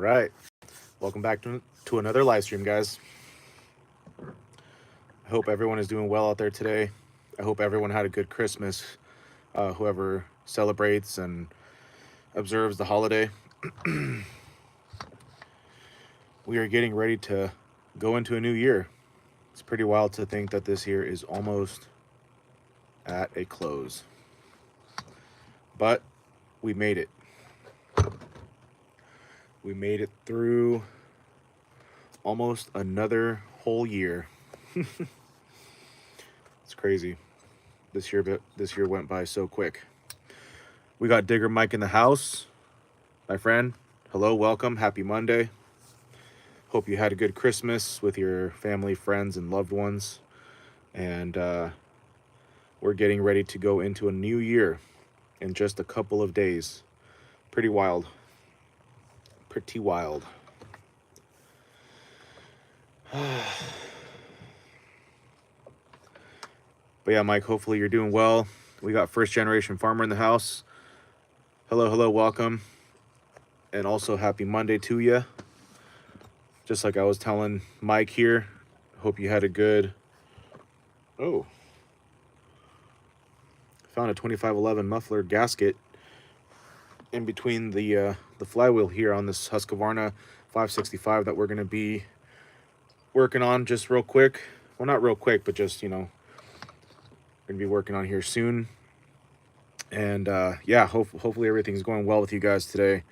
right, welcome back to another live stream, guys. I hope everyone is doing well out there today. I hope everyone had a good Christmas, whoever celebrates and observes the holiday. We are getting ready to go into a new year. It's pretty wild to think that this year is almost at a close, but we made it. We made it through almost another whole year. It's crazy. This year went by so quick. We got Digger Mike in the house. My friend, hello, welcome, happy Monday. Hope you had a good Christmas with your family, friends, and loved ones. And we're getting ready to go into a new year in just a couple of days. Pretty wild. Pretty wild. But yeah, Mike, hopefully you're doing well. We got first generation farmer in the house. Hello, welcome. And also happy Monday to you. Just like I was telling Mike here, hope you had a good... Oh. Found a 2511 muffler gasket in between the flywheel here on this Husqvarna 565 that we're going to be working on just real quick. Well, not real quick, but just, we're going to be working on here soon. And yeah, hopefully everything's going well with you guys today.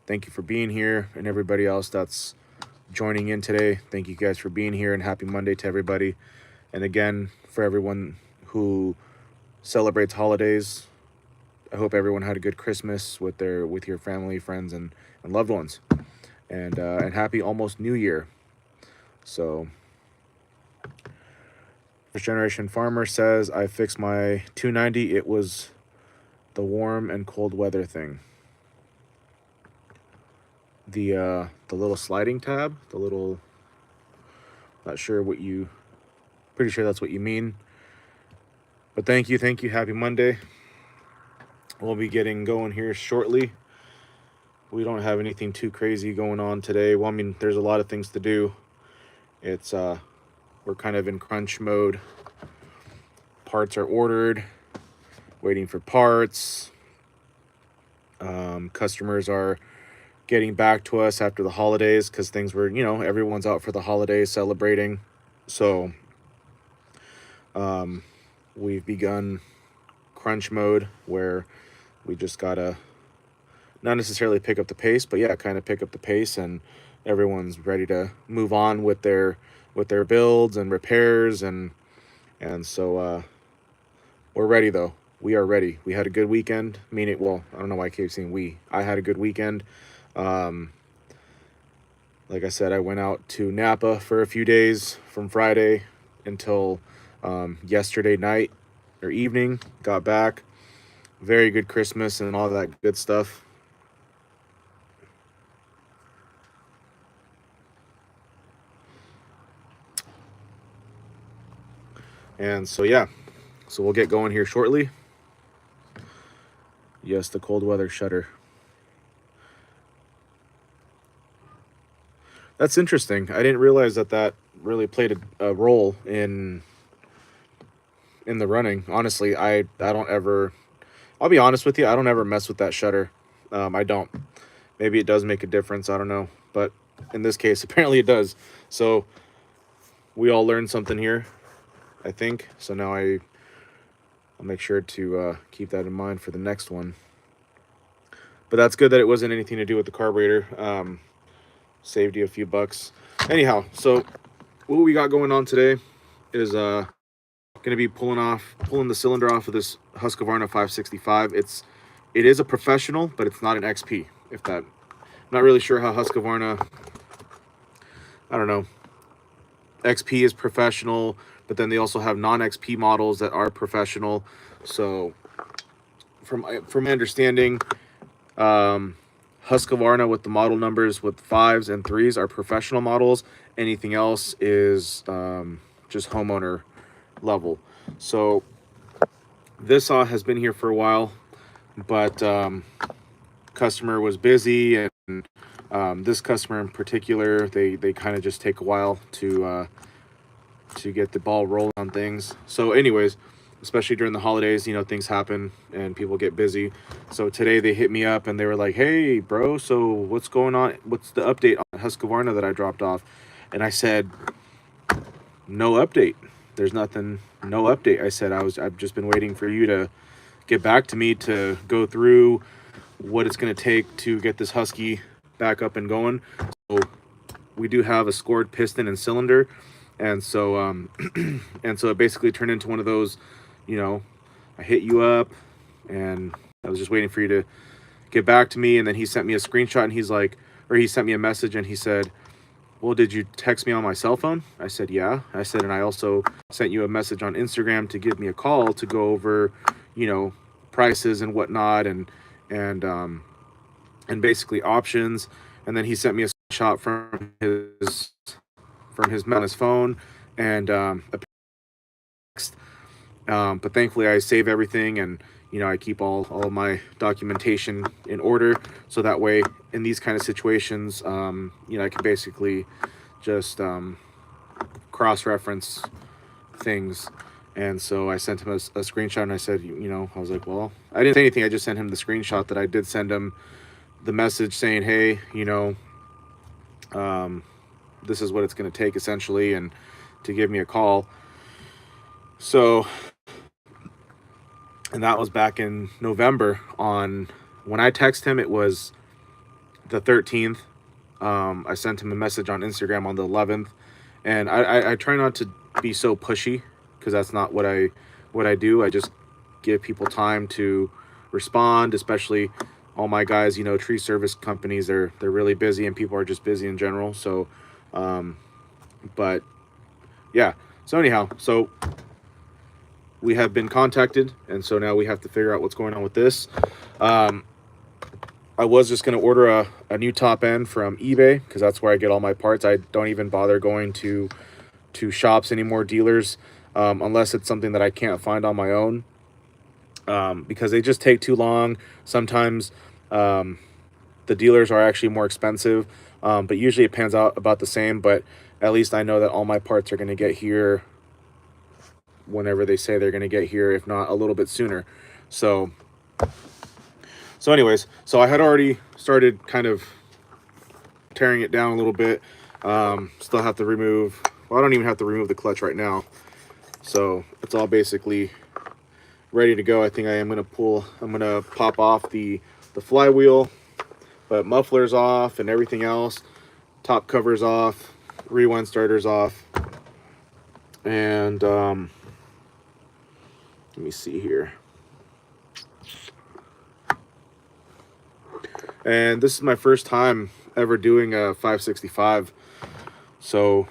Thank you for being here, and everybody else that's joining in today. Thank you guys for being here, and happy Monday to everybody. And again, for everyone who celebrates holidays, I hope everyone had a good Christmas with your family, friends, and loved ones. And happy almost New Year. So, First Generation Farmer says, I fixed my 290. It was the warm and cold weather thing. The little sliding tab, not sure what you, pretty sure that's what you mean. But thank you. Happy Monday. We'll be getting going here shortly. We don't have anything too crazy going on today. Well, I mean, there's a lot of things to do. It's, we're kind of in crunch mode. Parts are ordered, waiting for parts. Customers are getting back to us after the holidays because things were, everyone's out for the holidays celebrating. So we've begun crunch mode where we just gotta not necessarily pick up the pace, but yeah, kind of pick up the pace, and everyone's ready to move on with their builds and repairs, and so we're ready though. We are ready. We had a good weekend. Well, I don't know why I keep saying we. I had a good weekend. Like I said, I went out to Napa for a few days from Friday until yesterday night or evening. Got back. Very good Christmas and all that good stuff. And so, yeah. So we'll get going here shortly. Yes, the cold weather shutter. That's interesting. I didn't realize that really played a role in the running. Honestly, I don't ever... I'll be honest with you, I don't ever mess with that shutter. I don't. Maybe it does make a difference. I don't know. But in this case, apparently it does. So we all learned something here, I think. So now I'll make sure to keep that in mind for the next one. But that's good that it wasn't anything to do with the carburetor. Saved you a few bucks. Anyhow, so what we got going on today is going to be pulling the cylinder off of this Husqvarna 565. It is a professional, but it's not an XP. I'm not really sure how Husqvarna, I don't know. XP is professional, but then they also have non-XP models that are professional. So from my understanding, Husqvarna with the model numbers with 5s and 3s are professional models. Anything else is just homeowner level. So this saw has been here for a while, but customer was busy and This customer in particular, they kind of just take a while to get the ball rolling on things. So anyways, especially during the holidays, you know, things happen and people get busy. So today they hit me up and they were like, hey bro, so what's going on? What's the update on Husqvarna that I dropped off? And I said, no update. There's nothing, no update. I said, I've just been waiting for you to get back to me to go through what it's going to take to get this Husky back up and going. So we do have a scored piston and cylinder. And so, and so it basically turned into one of those, you know, I hit you up and I was just waiting for you to get back to me. And then he sent me a screenshot and he's like, or he sent me a message and he said, well, did you text me on my cell phone? I said, yeah. I said, and I also sent you a message on Instagram to give me a call to go over, you know, prices and whatnot and basically options. And then he sent me a screenshot from his phone and a text. But thankfully I save everything and, you know, I keep all of my documentation in order. So that way in these kind of situations, you know, I can basically just cross-reference things. And so I sent him a screenshot and I said, you know, I was like, well, I didn't say anything. I just sent him the screenshot that I did send him the message saying, hey, you know, this is what it's going to take essentially, and to give me a call. So, and that was back in November. On when I texted him, it was the 13th. I sent him a message on Instagram on the 11th, and I try not to be so pushy because that's not what I do. I just give people time to respond, especially all my guys, you know, tree service companies, they're really busy and people are just busy in general. So, but yeah, so anyhow, so we have been contacted and so now we have to figure out what's going on with this. I was just going to order a new top end from eBay because that's where I get all my parts. I don't even bother going to shops anymore, dealers, unless it's something that I can't find on my own, because they just take too long. Sometimes the dealers are actually more expensive, but usually it pans out about the same. But at least I know that all my parts are going to get here whenever they say they're going to get here, if not a little bit sooner. So anyways, so I had already started kind of tearing it down a little bit. Still have to remove, well, I don't even have to remove the clutch right now. So it's all basically ready to go. I think I'm going to pop off the flywheel, but muffler's off and everything else. Top cover's off, rewind starter's off. And let me see here. And this is my first time ever doing a 565. So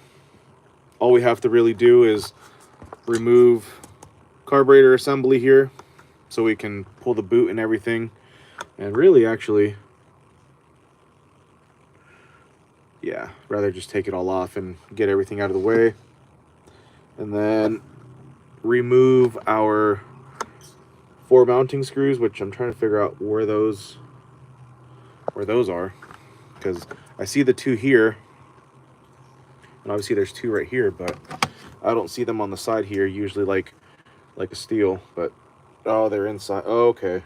all we have to really do is remove carburetor assembly here so we can pull the boot and everything. And really, actually, yeah, rather just take it all off and get everything out of the way. And then remove our 4 mounting screws, which I'm trying to figure out where those are, because I see the 2 here and obviously there's 2 right here, but I don't see them on the side here, usually like a steel. But oh, they're inside. Oh, okay,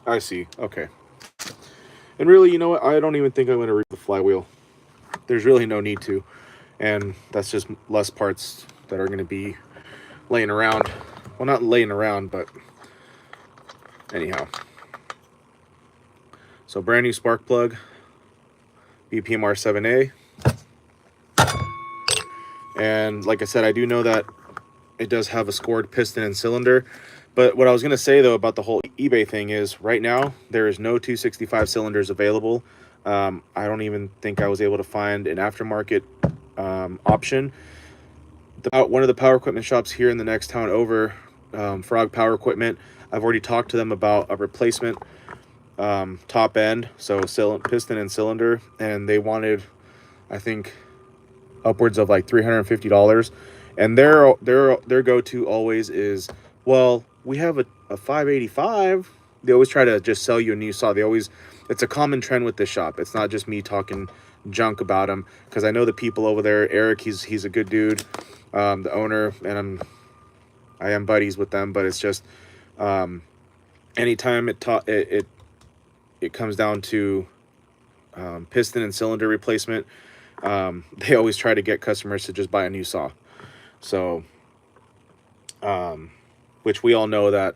I see. Okay. And really, you know what, I don't even think I'm going to remove the flywheel. There's really no need to, and that's just less parts that are going to be laying around. Well, not laying around, but anyhow. So brand new spark plug, BPMR 7A. And like I said, I do know that it does have a scored piston and cylinder. But what I was going to say, though, about the whole eBay thing is right now there is no 265 cylinders available. I don't even think I was able to find an aftermarket option. One of the power equipment shops here in the next town over, Frog Power Equipment, I've already talked to them about a replacement top end, so piston and cylinder, and they wanted, I think, upwards of like $350. And their go-to always is, well, we have a 585, they always try to just sell you a new saw. It's a common trend with this shop. It's not just me talking junk about them, because I know the people over there. Eric, he's a good dude, the owner, and I am buddies with them. But it's just anytime it comes down to piston and cylinder replacement, they always try to get customers to just buy a new saw. So, which we all know that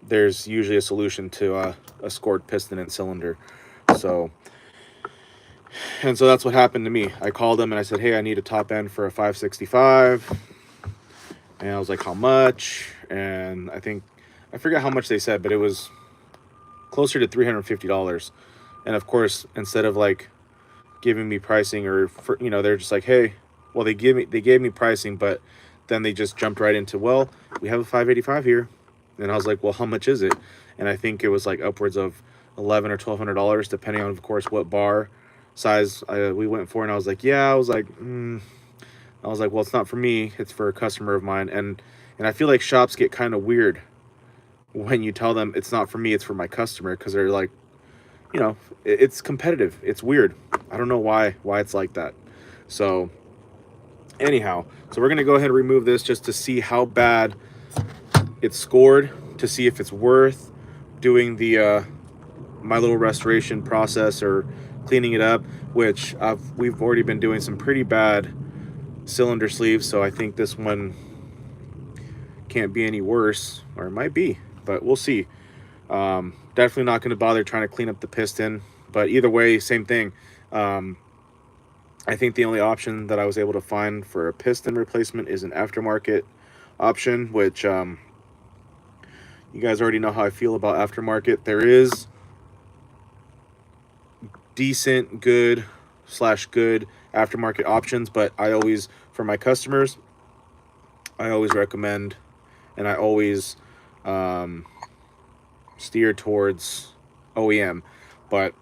there's usually a solution to a scored piston and cylinder. So, and so that's what happened to me. I called them and I said, hey, I need a top end for a 565. And I was like, how much? And I forgot how much they said, but it was closer to $350. And of course, instead of like giving me pricing, or for, they're just like, hey, well, they gave me pricing, but then they just jumped right into, well, we have a 585 here. And I was like, well, how much is it? And I think it was like upwards of $1,100 or $1,200, depending on, of course, what bar size we went for. And I was like, well, it's not for me, it's for a customer of mine. And I feel like shops get kind of weird when you tell them it's not for me, it's for my customer, because they're like, it's competitive. It's weird. I don't know why it's like that. So anyhow, so we're gonna go ahead and remove this just to see how bad it's scored, to see if it's worth doing the my little restoration process or cleaning it up, which we've already been doing some pretty bad cylinder sleeves, so I think this one can't be any worse, or it might be, but we'll see. Definitely not going to bother trying to clean up the piston, but either way, same thing. I think the only option that I was able to find for a piston replacement is an aftermarket option, which you guys already know how I feel about aftermarket. There is decent, good aftermarket options, but I always, for my customers, I always recommend, and I always steer towards OEM, but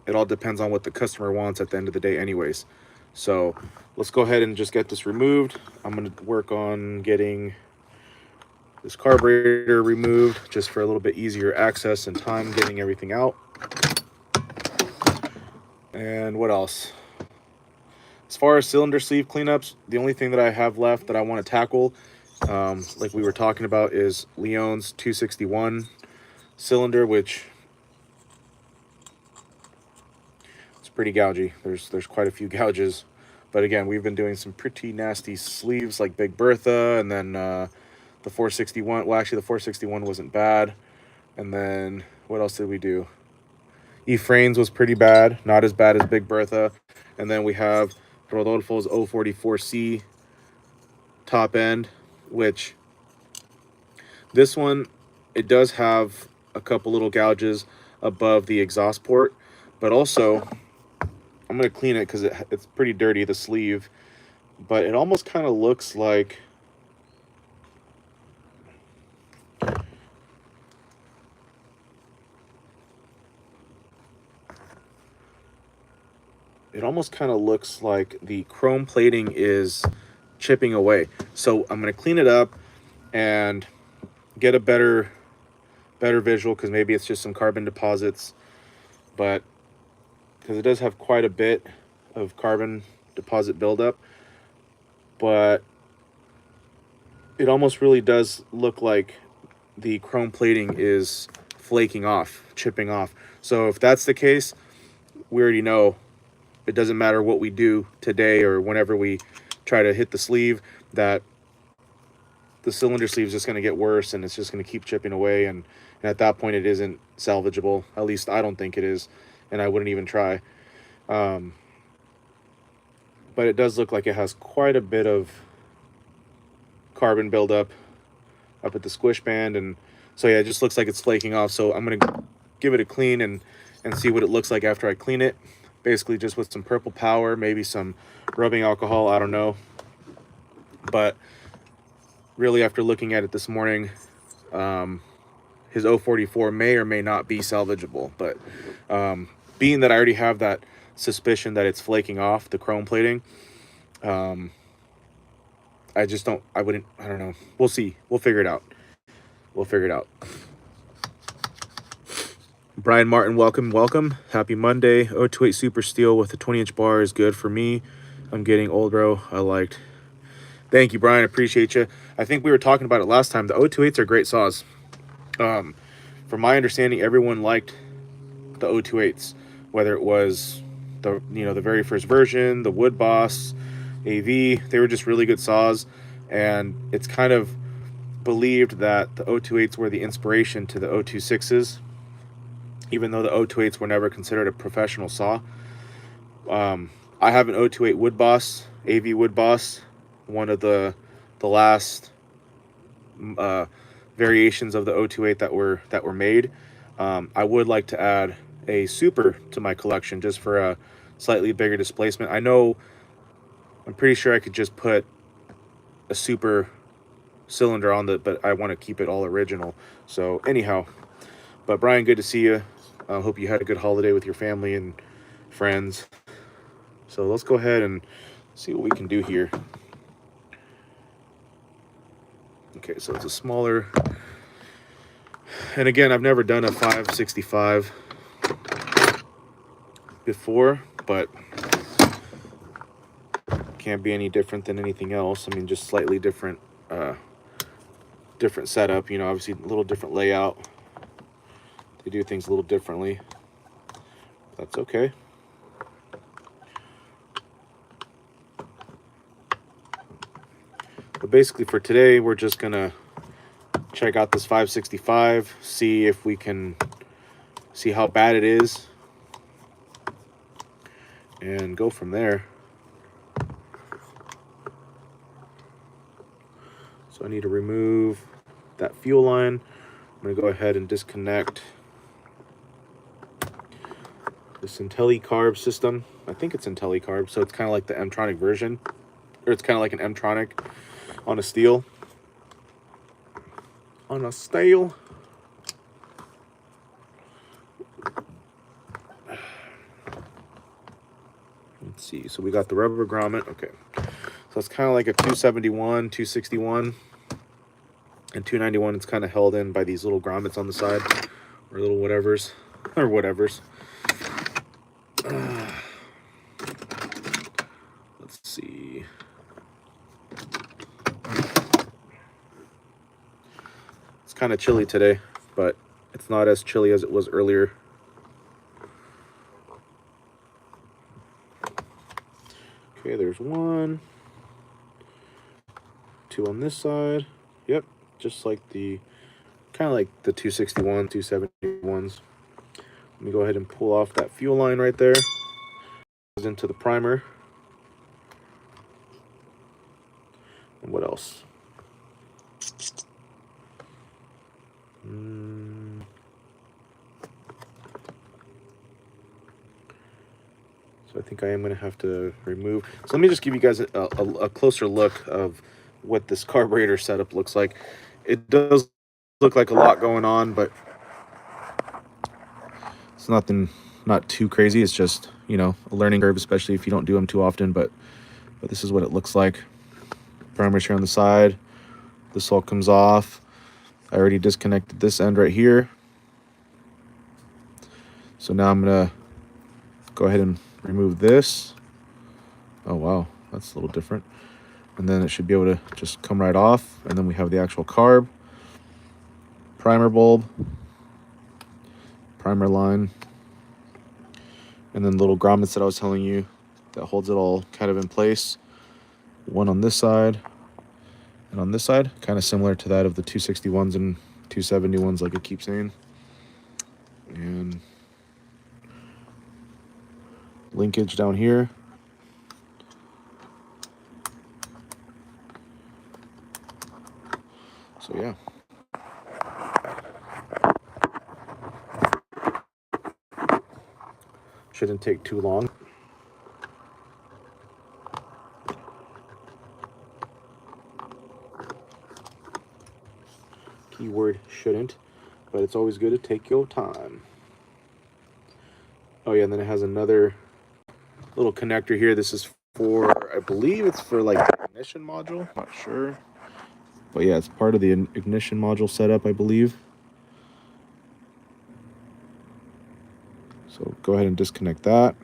it all depends on what the customer wants at the end of the day anyways. So let's go ahead and just get this removed. I'm going to work on getting this carburetor removed just for a little bit easier access and time getting everything out. And what else? As far as cylinder sleeve cleanups, the only thing that I have left that I want to tackle, like we were talking about, is Leon's 261 cylinder, which is pretty gougy. There's quite a few gouges, but again, we've been doing some pretty nasty sleeves like Big Bertha, and then the 461. Well, actually, the 461 wasn't bad. And then what else did we do? Ephraim's was pretty bad, not as bad as Big Bertha. And then we have Rodolfo's 044C top end, which this one, it does have a couple little gouges above the exhaust port, but also I'm going to clean it because it's pretty dirty, the sleeve, but it almost kind of looks like the chrome plating is chipping away. So I'm going to clean it up and get a better visual, because maybe it's just some carbon deposits, but because it does have quite a bit of carbon deposit buildup, but it almost really does look like the chrome plating is flaking off, chipping off. So if that's the case, we already know it doesn't matter what we do today or whenever we try to hit the sleeve, that the cylinder sleeve is just going to get worse, and it's just going to keep chipping away, and at that point it isn't salvageable. At least I don't think it is, and I wouldn't even try. But it does look like it has quite a bit of carbon buildup up at the squish band, and so yeah, it just looks like it's flaking off. So I'm going to give it a clean and see what it looks like after I clean it. Basically just with some purple power, maybe some rubbing alcohol, I don't know. But really, after looking at it this morning, his 044 may or may not be salvageable. But being that I already have that suspicion that it's flaking off, the chrome plating, I don't know. We'll see. We'll figure it out. Brian Martin, welcome. Happy Monday. 028 Super Steel with a 20-inch bar is good for me. I'm getting old, bro. I liked. Thank you, Brian. Appreciate you. I think we were talking about it last time. The 028s are great saws. From my understanding, everyone liked the 028s, whether it was the very first version, the Wood Boss, AV. They were just really good saws, and it's kind of believed that the 028s were the inspiration to the 026s, even though the 028s were never considered a professional saw. I have an 028 Wood Boss, AV Wood Boss, one of the last variations of the 028 that were made. I would like to add a Super to my collection just for a slightly bigger displacement. I'm pretty sure I could just put a Super cylinder on but I want to keep it all original. So anyhow, but Brian, good to see you. I hope you had a good holiday with your family and friends. So let's go ahead and see what we can do here. Okay, so it's a smaller, and again, I've never done a 565 before, but can't be any different than anything else. I mean, just slightly different different setup, obviously a little different layout. They do things a little differently. That's okay. But basically for today, we're just gonna check out this 565, see if we can see how bad it is, and go from there. So I need to remove that fuel line. I'm gonna go ahead and disconnect this IntelliCarb system. I think it's IntelliCarb, so it's kind of like the M-tronic version, or it's kind of like an M-tronic on a steel. Let's see, so we got the rubber grommet. Okay, so it's kind of like a 271, 261, and 291. It's kind of held in by these little grommets on the side, or little whatevers. Let's see. It's kind of chilly today, but it's not as chilly as it was earlier. Okay, there's one. Two on this side. Yep, just like kind of like the 261, 271s. Let me go ahead and pull off that fuel line right there. Goes into the primer. And what else? So I think I am going to have to remove. So let me just give you guys a closer look of what this carburetor setup looks like. It does look like a lot going on, but it's not too crazy. It's just, a learning curve, especially if you don't do them too often. But this is what it looks like. Primer's here on the side. This all comes off. I already disconnected this end right here. So now I'm going to go ahead and remove this. Oh, wow. That's a little different. And then it should be able to just come right off. And then we have the actual carb, primer bulb, primer line, and then the little grommets that I was telling you that holds it all kind of in place. One on this side and on this side, kind of similar to that of the 261s and 271s, like I keep saying. And linkage down here. So yeah. Shouldn't take too long. Keyword shouldn't, but it's always good to take your time. Oh yeah, and then it has another little connector here. This is for, I believe it's for like the ignition module. Not sure. But yeah, it's part of the ignition module setup, I believe. So go ahead and disconnect that.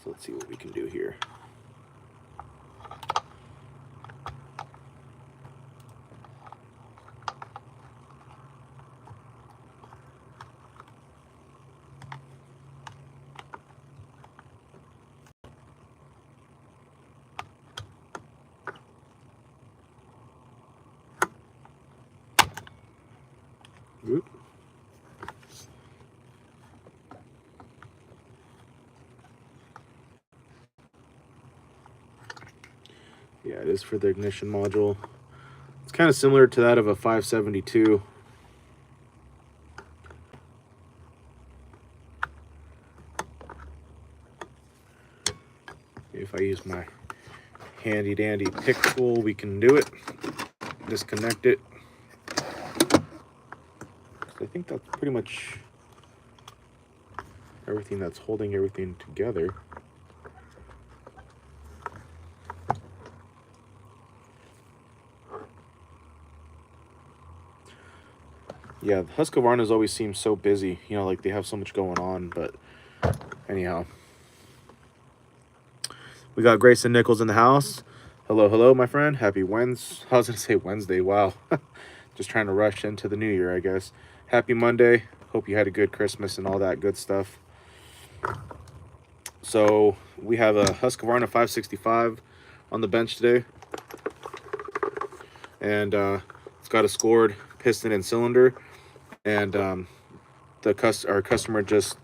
So let's see what we can do here. Oop. Yeah, it is for the ignition module. It's kind of similar to that of a 572. If I use my handy dandy pick tool, we can do it. Disconnect it. I think that's pretty much everything that's holding everything together. Yeah, the Husqvarnas always seem so busy, you know, like they have so much going on, but anyhow. We got Grayson Nichols in the house. Hello, hello, my friend. Happy Wednesday. I was going to say Wednesday. Wow. Just trying to rush into the new year, I guess. Happy Monday. Hope you had a good Christmas and all that good stuff. So we have a Husqvarna 565 on the bench today. And it's got a scored piston and cylinder. And our customer just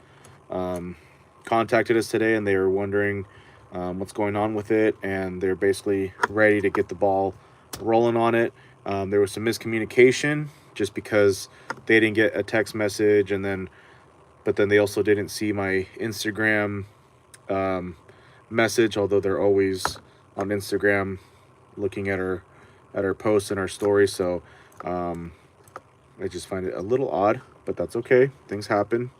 contacted us today, and they were wondering what's going on with it, and they're basically ready to get the ball rolling on it. There was some miscommunication just because they didn't get a text message, but then they also didn't see my Instagram message, although they're always on Instagram looking at our posts and our stories. So I just find it a little odd, but that's okay. Things happen.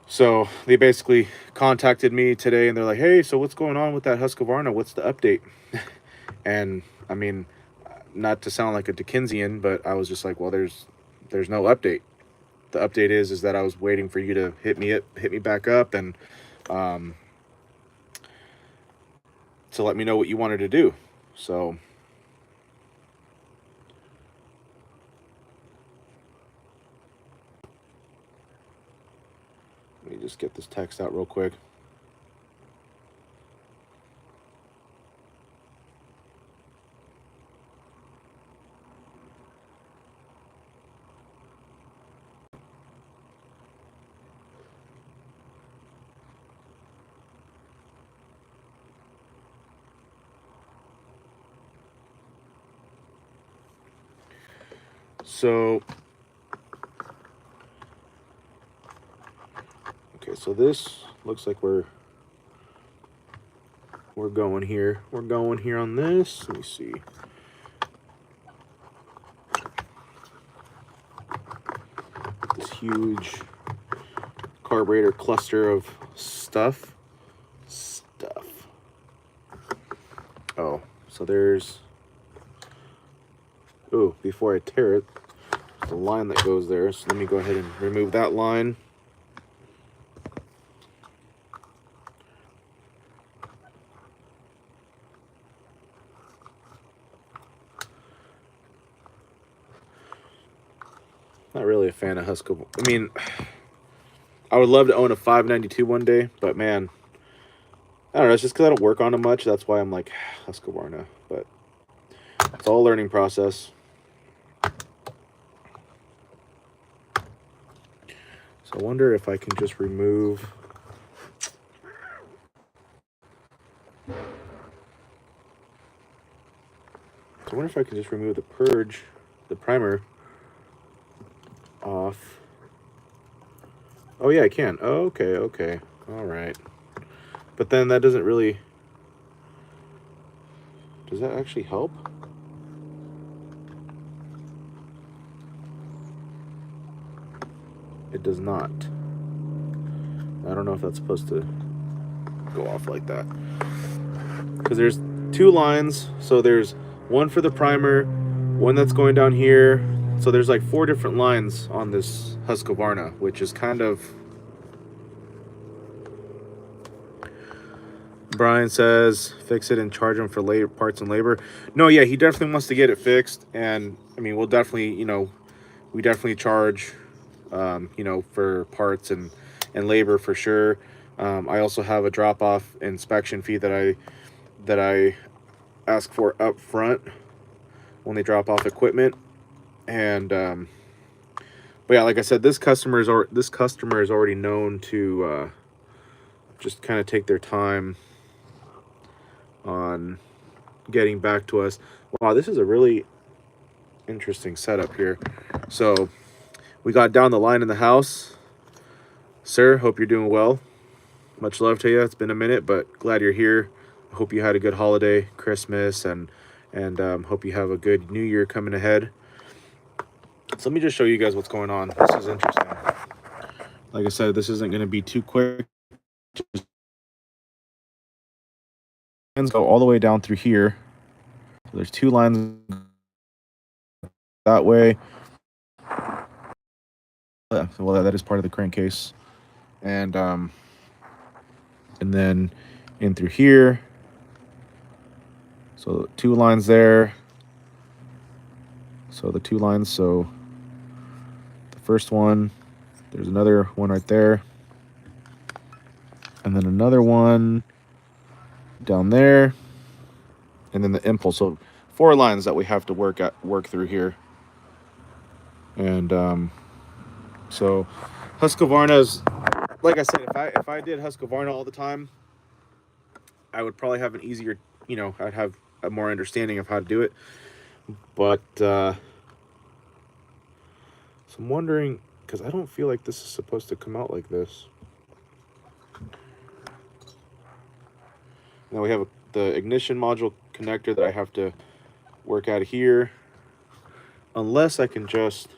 So they basically contacted me today, and they're like, hey, so what's going on with that Husqvarna? What's the update? And I mean, not to sound like a Dickensian, but I was just like, well, there's no update. The update is that I was waiting for you to hit me back up, and to let me know what you wanted to do. So let me just get this text out real quick. So, okay, so this looks like we're going here. We're going here on this. Let me see. This huge carburetor cluster of stuff. Oh, so there's... Oh, before I tear it, there's a line that goes there. So let me go ahead and remove that line. Not really a fan of Husqvarna. I mean, I would love to own a 592 one day, but man, I don't know. It's just because I don't work on it much. That's why I'm like, Husqvarna. But it's all a learning process. So I wonder if I can just remove... I wonder if I can just remove the primer off. Oh yeah, I can. Oh, okay. All right. But then that doesn't really... Does that actually help? It does not. I don't know if that's supposed to go off like that. Because 2 lines. So there's one for the primer, one that's going down here. So there's like 4 different lines on this Husqvarna, which is kind of... Brian says, fix it and charge him for parts and labor. No, yeah, he definitely wants to get it fixed. And I mean, we'll definitely, you know, we definitely charge, you know, for parts and labor for sure. I also have a drop-off inspection fee that I ask for up front when they drop off equipment. And but yeah, like I said, this customer is already known to just kind of take their time on getting back to us. Wow, this is a really interesting setup here. So we got down the line in the house. Sir, hope you're doing well. Much love to you. It's been a minute, but glad you're here. I hope you had a good holiday, Christmas, and hope you have a good New Year coming ahead. So let me just show you guys what's going on. This is interesting. Like I said, this isn't going to be too quick. Lines go all the way down through here. So there's 2 lines that way. Well, that is part of the crankcase. And then in through here. So 2 lines there. So the 2 lines. So the first one, there's another one right there. And then another one down there. And then the impulse. So 4 lines that we have to work through here. And so Husqvarna's, like I said, if I did Husqvarna all the time, I would probably have an easier, you know, I'd have a more understanding of how to do it. But so I'm wondering, because I don't feel like this is supposed to come out like this. Now we have the ignition module connector that I have to work out of here. Unless I can just...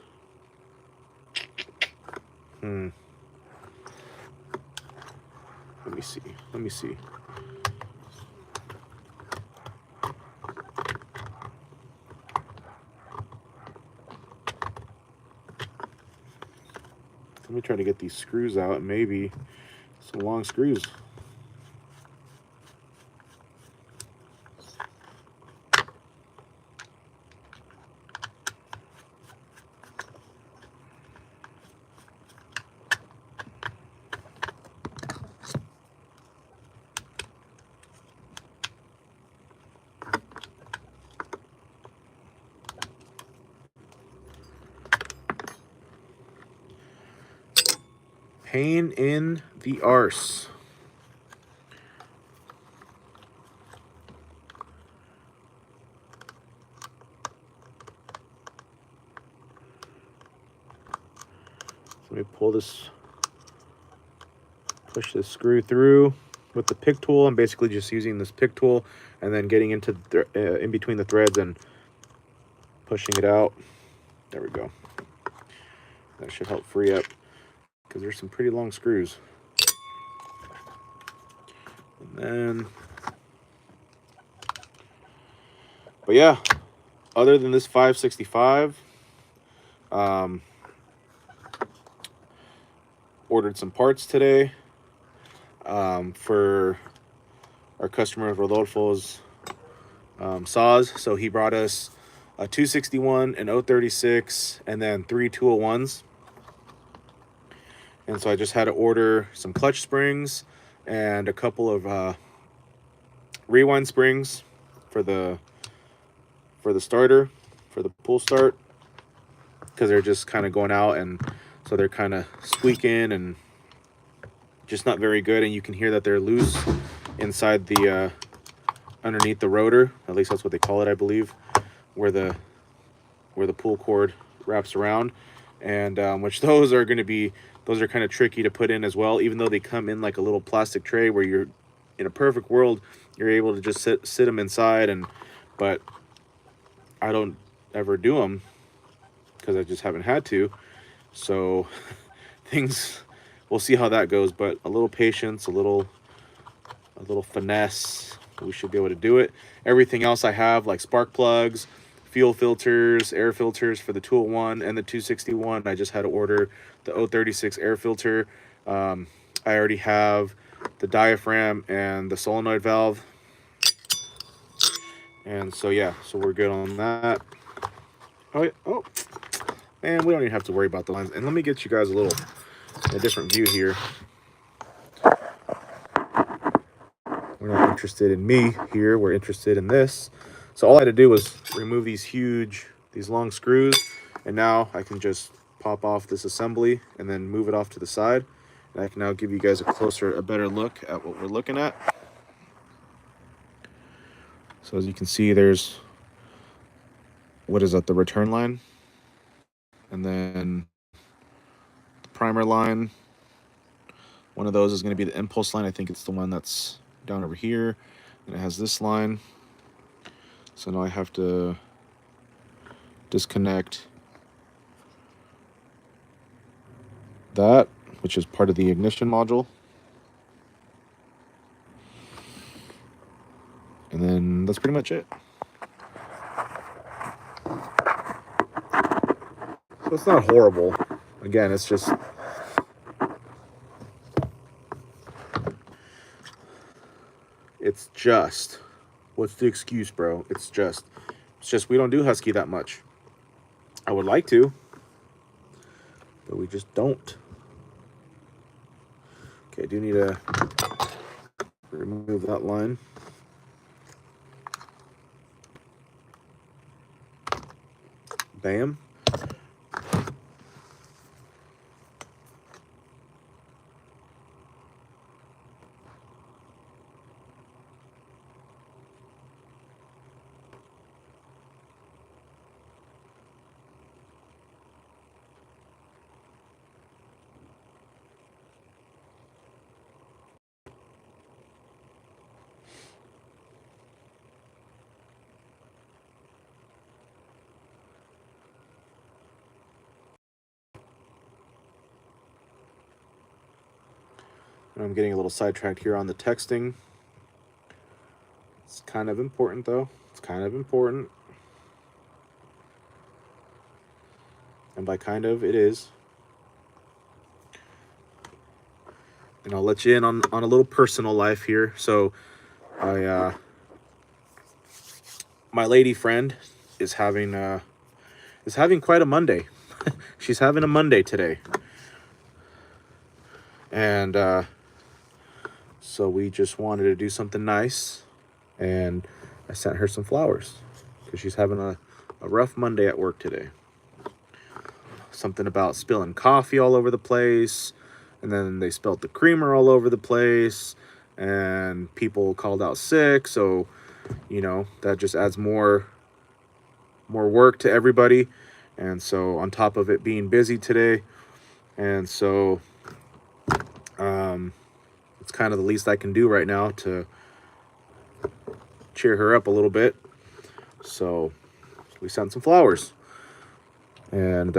Let me see. Let me see. Let me try to get these screws out. Maybe some long screws. Pain in the arse. Let me pull this, push this screw through with the pick tool. I'm basically just using this pick tool and then getting into in between the threads and pushing it out. There we go. That should help free up, because there's some pretty long screws. And then, but yeah, other than this 565, ordered some parts today for our customer Rodolfo's saws. So he brought us a 261, an 036, and then 3 201s. And so I just had to order some clutch springs and a couple of rewind springs for the starter, for the pull start, because they're just kind of going out, and so they're kind of squeaking and just not very good, and you can hear that they're loose inside the underneath the rotor. At least that's what they call it, I believe, where the pull cord wraps around. And which those are kind of tricky to put in as well, even though they come in like a little plastic tray where you're, in a perfect world, you're able to just sit them inside. But I don't ever do them because I just haven't had to. So we'll see how that goes, but a little patience, a little finesse, we should be able to do it. Everything else I have, like spark plugs, fuel filters, air filters for the 201 and the 261. I just had to order the 036 air filter. I already have the diaphragm and the solenoid valve. And so, yeah, so we're good on that. Oh, oh, man, we don't even have to worry about the lines. And let me get you guys a different view here. We're not interested in me here. We're interested in this. So all I had to do was remove these long screws. And now I can just pop off this assembly and then move it off to the side. And I can now give you guys a better look at what we're looking at. So as you can see, there's, what is that, the return line? And then the primer line. One of those is going to be the impulse line. I think it's the one that's down over here. And it has this line. So now I have to disconnect that, which is part of the ignition module. And then that's pretty much it. So it's not horrible. Again, it's just, what's the excuse, bro? It's just we don't do Husky that much. I would like to, but we just don't. Okay, I do need to remove that line. Bam. I'm getting a little sidetracked here on the texting. It's kind of important, though. It's kind of important. And by kind of, it is. And I'll let you in on a little personal life here. So, my lady friend is having quite a Monday. She's having a Monday today. And so we just wanted to do something nice. And I sent her some flowers because she's having a rough Monday at work today. Something about spilling coffee all over the place. And then they spilled the creamer all over the place. And people called out sick. So, you know, that just adds more work to everybody. And so on top of it being busy today. And so it's kind of the least I can do right now to cheer her up a little bit. So we sent some flowers. And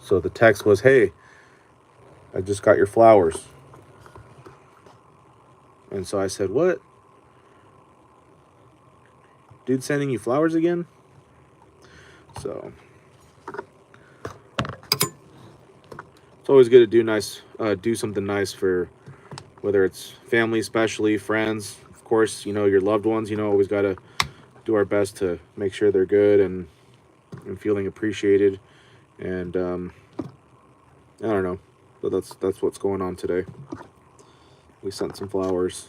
so the text was, "Hey, I just got your flowers." And so I said, "What? Dude sending you flowers again?" So it's always good to do something nice for, whether it's family, especially friends, of course, you know, your loved ones. You know, always got to do our best to make sure they're good and feeling appreciated. And I don't know, but that's what's going on today. We sent some flowers.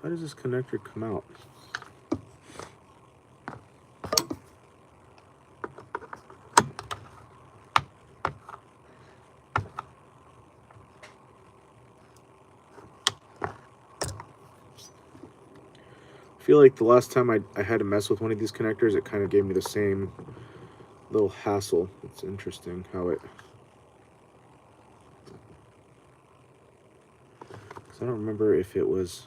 How does this connector come out? I feel like the last time I had to mess with one of these connectors, it kind of gave me the same little hassle. It's interesting how it... Because I don't remember if it was...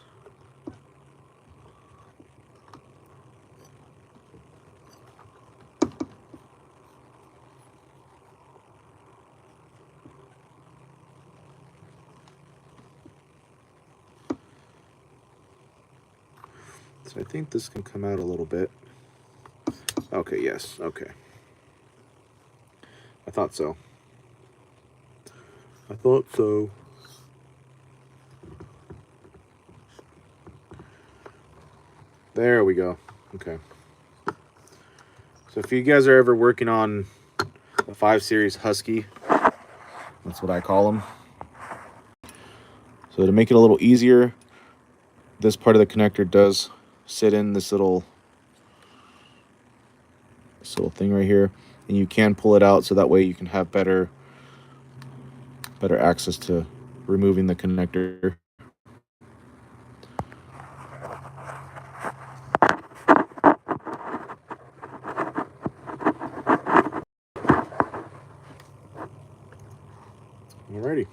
I think this can come out a little bit. Okay, yes, okay. I thought so. I thought so. There we go. Okay. So if you guys are ever working on a 5 Series Husky, that's what I call them. So to make it a little easier, this part of the connector does sit in this little thing right here, and you can pull it out so that way you can have better access to removing the connector. Alrighty.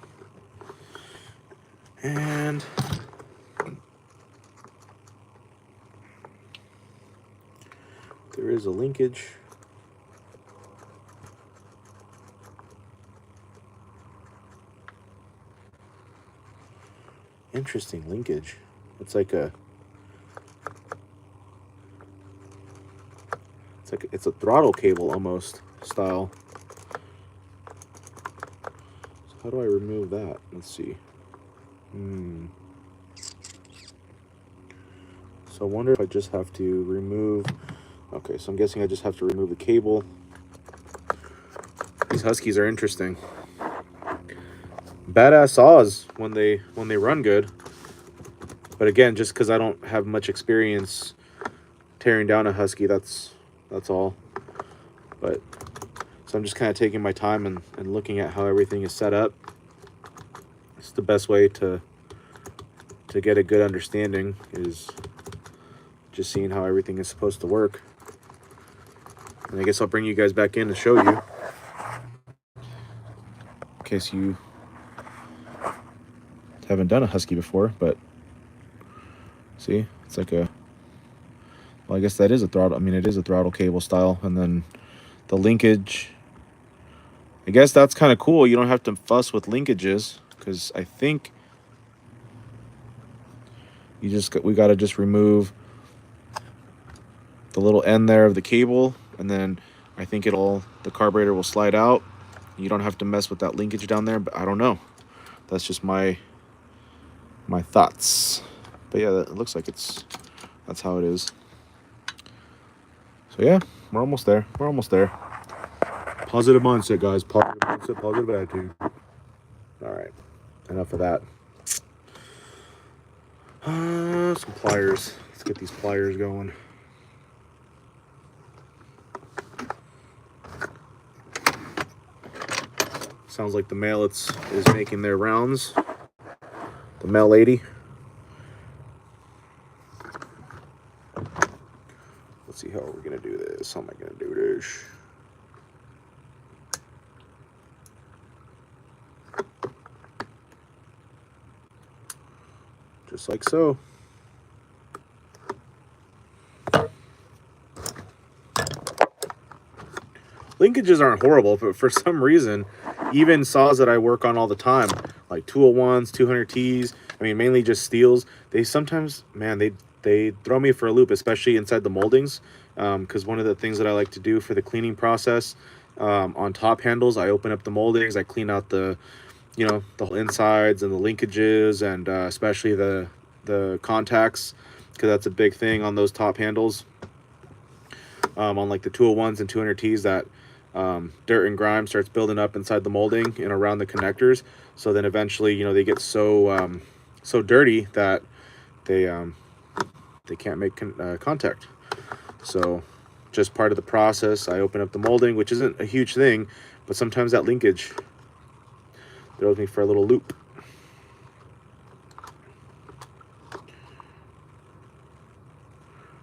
And there is a linkage. Interesting linkage. It's like it's a throttle cable almost style. So how do I remove that? Let's see. So I wonder if I just have to remove. Okay, so I'm guessing I just have to remove the cable. These Huskies are interesting. Badass saws when they run good. But again, just because I don't have much experience tearing down a Husky, that's all. But so I'm just kind of taking my time and looking at how everything is set up. It's the best way to get a good understanding, is just seeing how everything is supposed to work. And I guess I'll bring you guys back in to show you, in case you haven't done a Husky before. But see, it's like a, well, I guess that is a throttle. I mean, it is a throttle cable style. And then the linkage, I guess that's kind of cool. You don't have to fuss with linkages, because I think we got to just remove the little end there of the cable, and then I think the carburetor will slide out. You don't have to mess with that linkage down there, but I don't know. That's just my thoughts. But yeah, it looks like that's how it is. So yeah, we're almost there. We're almost there. Positive mindset, guys. Positive mindset, positive attitude. All right, enough of that. Some pliers. Let's get these pliers going. Sounds like the mail is making their rounds. The mail lady. Let's see how we're gonna do this. How am I gonna do this? Just like so. Linkages aren't horrible, but for some reason, even saws that I work on all the time, like 201s, 200Ts, I mean, mainly just steels, they sometimes, man, they throw me for a loop, especially inside the moldings, because one of the things that I like to do for the cleaning process, on top handles, I open up the moldings, I clean out the whole insides and the linkages, and especially the contacts, because that's a big thing on those top handles, on like the 201s and 200Ts, that dirt and grime starts building up inside the molding and around the connectors. So then eventually, they get so dirty that they can't make contact. So just part of the process, I open up the molding, which isn't a huge thing, but sometimes that linkage throws me for a little loop.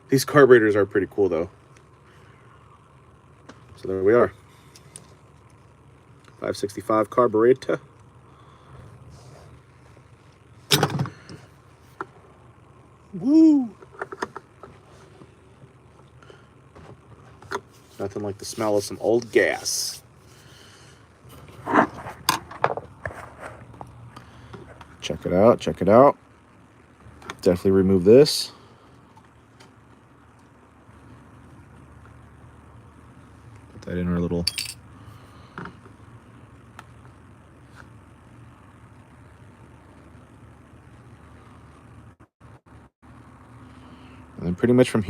These carburetors are pretty cool though. So there we are. 565 Carburetor. Woo! Nothing like the smell of some old gas. Check it out, check it out. Definitely remove this. And pretty much from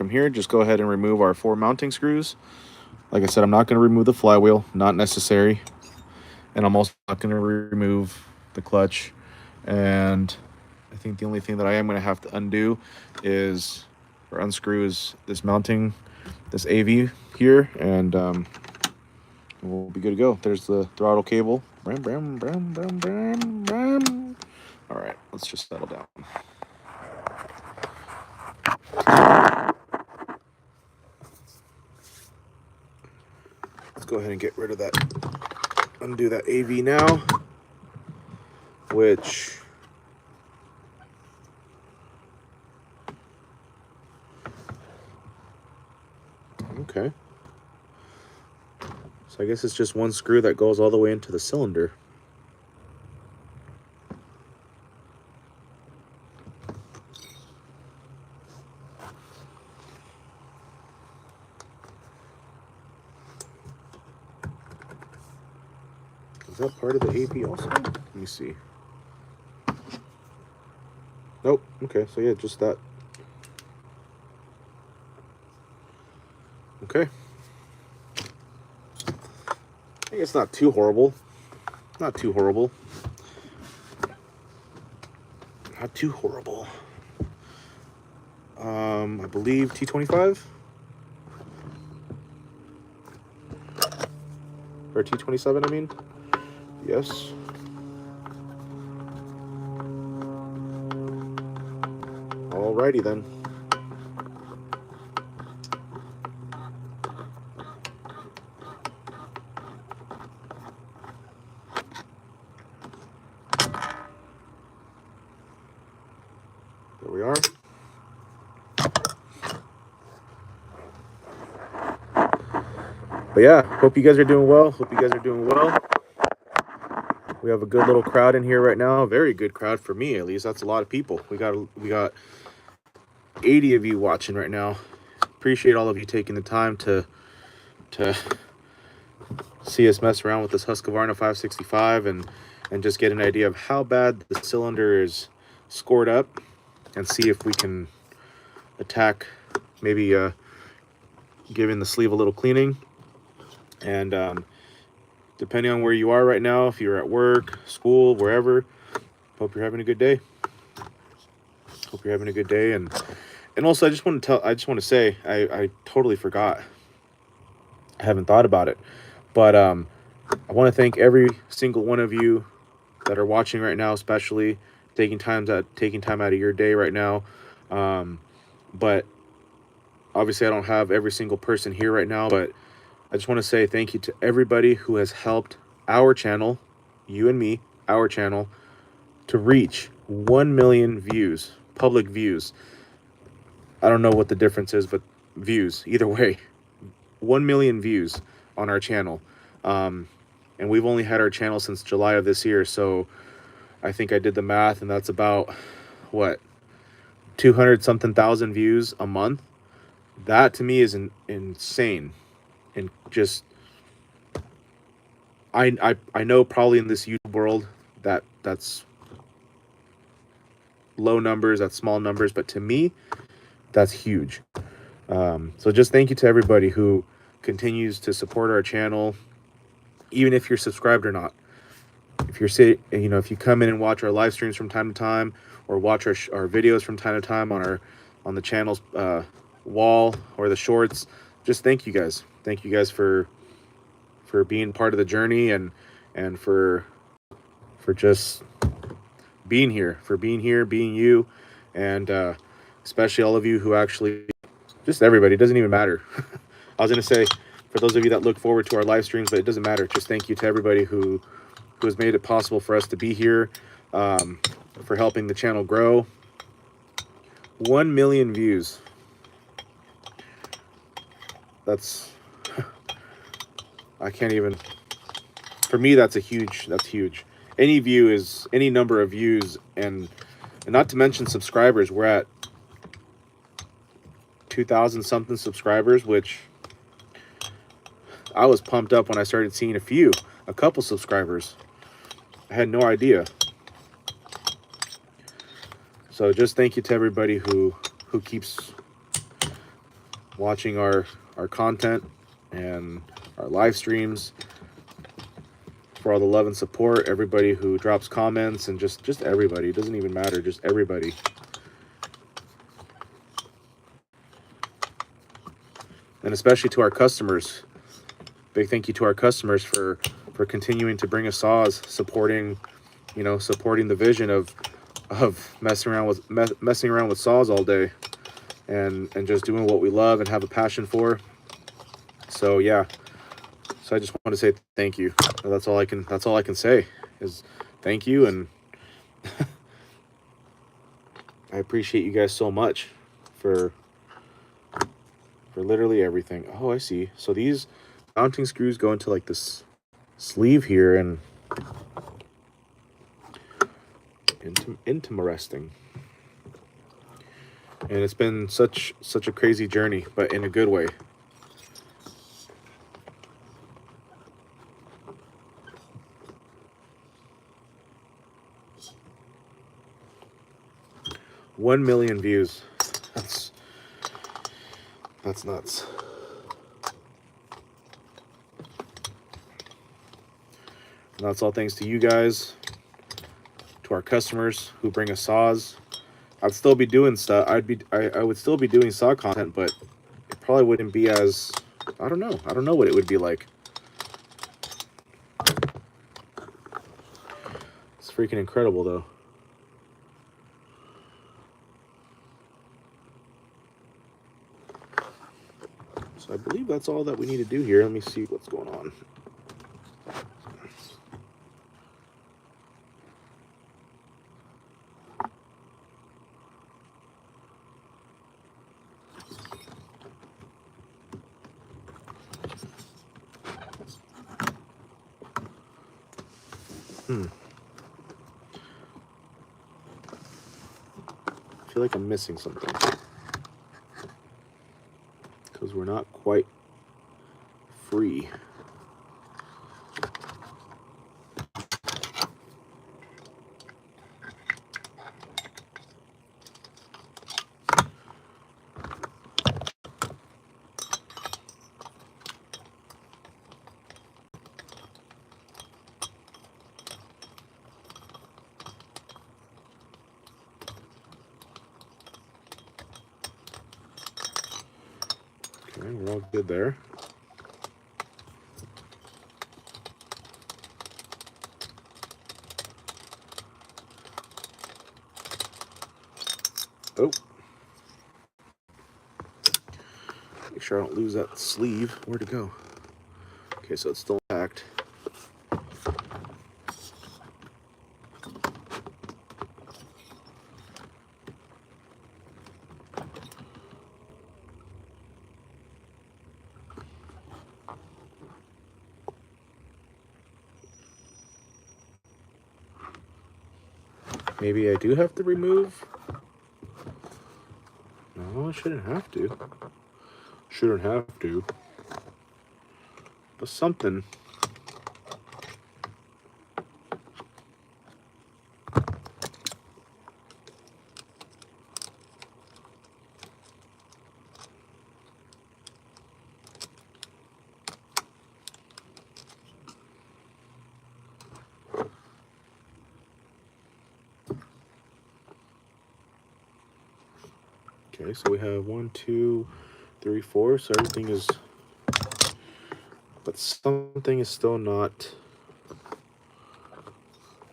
here, just go ahead and remove our 4 mounting screws. Like I said, I'm not going to remove the flywheel, not necessary. And I'm also not going to remove the clutch. And I think the only thing that I am going to have to undo is, or unscrew, is this mounting, this AV here, and we'll be good to go. There's the throttle cable. All right, let's just settle down. Let's go ahead and get rid of that, undo that AV now, which okay. So I guess it's just one screw that goes all the way into the cylinder. Is that part of the AV also? Let me see. Nope. Okay, so yeah, just that. Okay. I think it's not too horrible. Not too horrible. Not too horrible. I believe T25 or T27. I mean, yes. Alrighty then. There we are. But yeah, hope you guys are doing well. We have a good little crowd in here right now. A very good crowd for me, at least. That's a lot of people. We got 80 of you watching right now. Appreciate all of you taking the time to see us mess around with this Husqvarna 565 and just get an idea of how bad the cylinder is scored up, and see if we can attack maybe giving the sleeve a little cleaning. And depending on where you are right now, if you're at work, school, wherever, hope you're having a good day. And also I just want to say I totally forgot. I haven't thought about it, but I want to thank every single one of you that are watching right now, especially taking time out of your day right now. But obviously I don't have every single person here right now, but I just want to say thank you to everybody who has helped our channel, you and me, our channel, to reach 1 million views, public views. I don't know what the difference is, but views, either way. 1 million views on our channel. And we've only had our channel since July of this year, so I think I did the math, and that's about, what, 200-something thousand views a month. That to me is insane. And just, I know probably in this YouTube world that's low numbers, that's small numbers, but to me, that's huge. So just thank you to everybody who continues to support our channel, even if you're subscribed or not. If if you come in and watch our live streams from time to time, or watch our videos from time to time on the channel's wall or the shorts, just thank you guys. Thank you guys for being part of the journey, and for just being here, being you, and especially all of you who actually, just everybody, it doesn't even matter. I was going to say, for those of you that look forward to our live streams, but it doesn't matter. Just thank you to everybody who has made it possible for us to be here, for helping the channel grow. 1 million views. That's, I can't even, for me, that's huge. Any view is any number of views, and not to mention subscribers. We're at 2,000 something subscribers, which I was pumped up when I started seeing a couple subscribers. I had no idea. So just thank you to everybody who keeps watching our content and our live streams, for all the love and support, everybody who drops comments, and just everybody. It doesn't even matter, just everybody. And especially to our customers. Big thank you to our customers for continuing to bring us saws, supporting, you know, supporting the vision of messing around with saws all day, and just doing what we love and have a passion for. So yeah, so I just want to say thank you. That's all I can say is thank you, and I appreciate you guys so much for literally everything. Oh, I see. So these mounting screws go into like this sleeve here, and interesting. And it's been such a crazy journey, but in a good way. $1 million views. That's nuts. And that's all thanks to you guys, to our customers who bring us saws. I'd still be doing stuff. I would still be doing saw content, but it probably wouldn't be as, I don't know. I don't know what it would be like. It's freaking incredible though. So I believe that's all that we need to do here. Let me see what's going on. I feel like I'm missing something, because we're not quite free. Okay, we're all good there. Oh. Make sure I don't lose that sleeve. Where'd it go? Okay, so it's still packed. Maybe I do have to remove? No, I shouldn't have to. Shouldn't have to. But something. Okay, so we have 1, 2, 3, 4. So everything is, but something is still not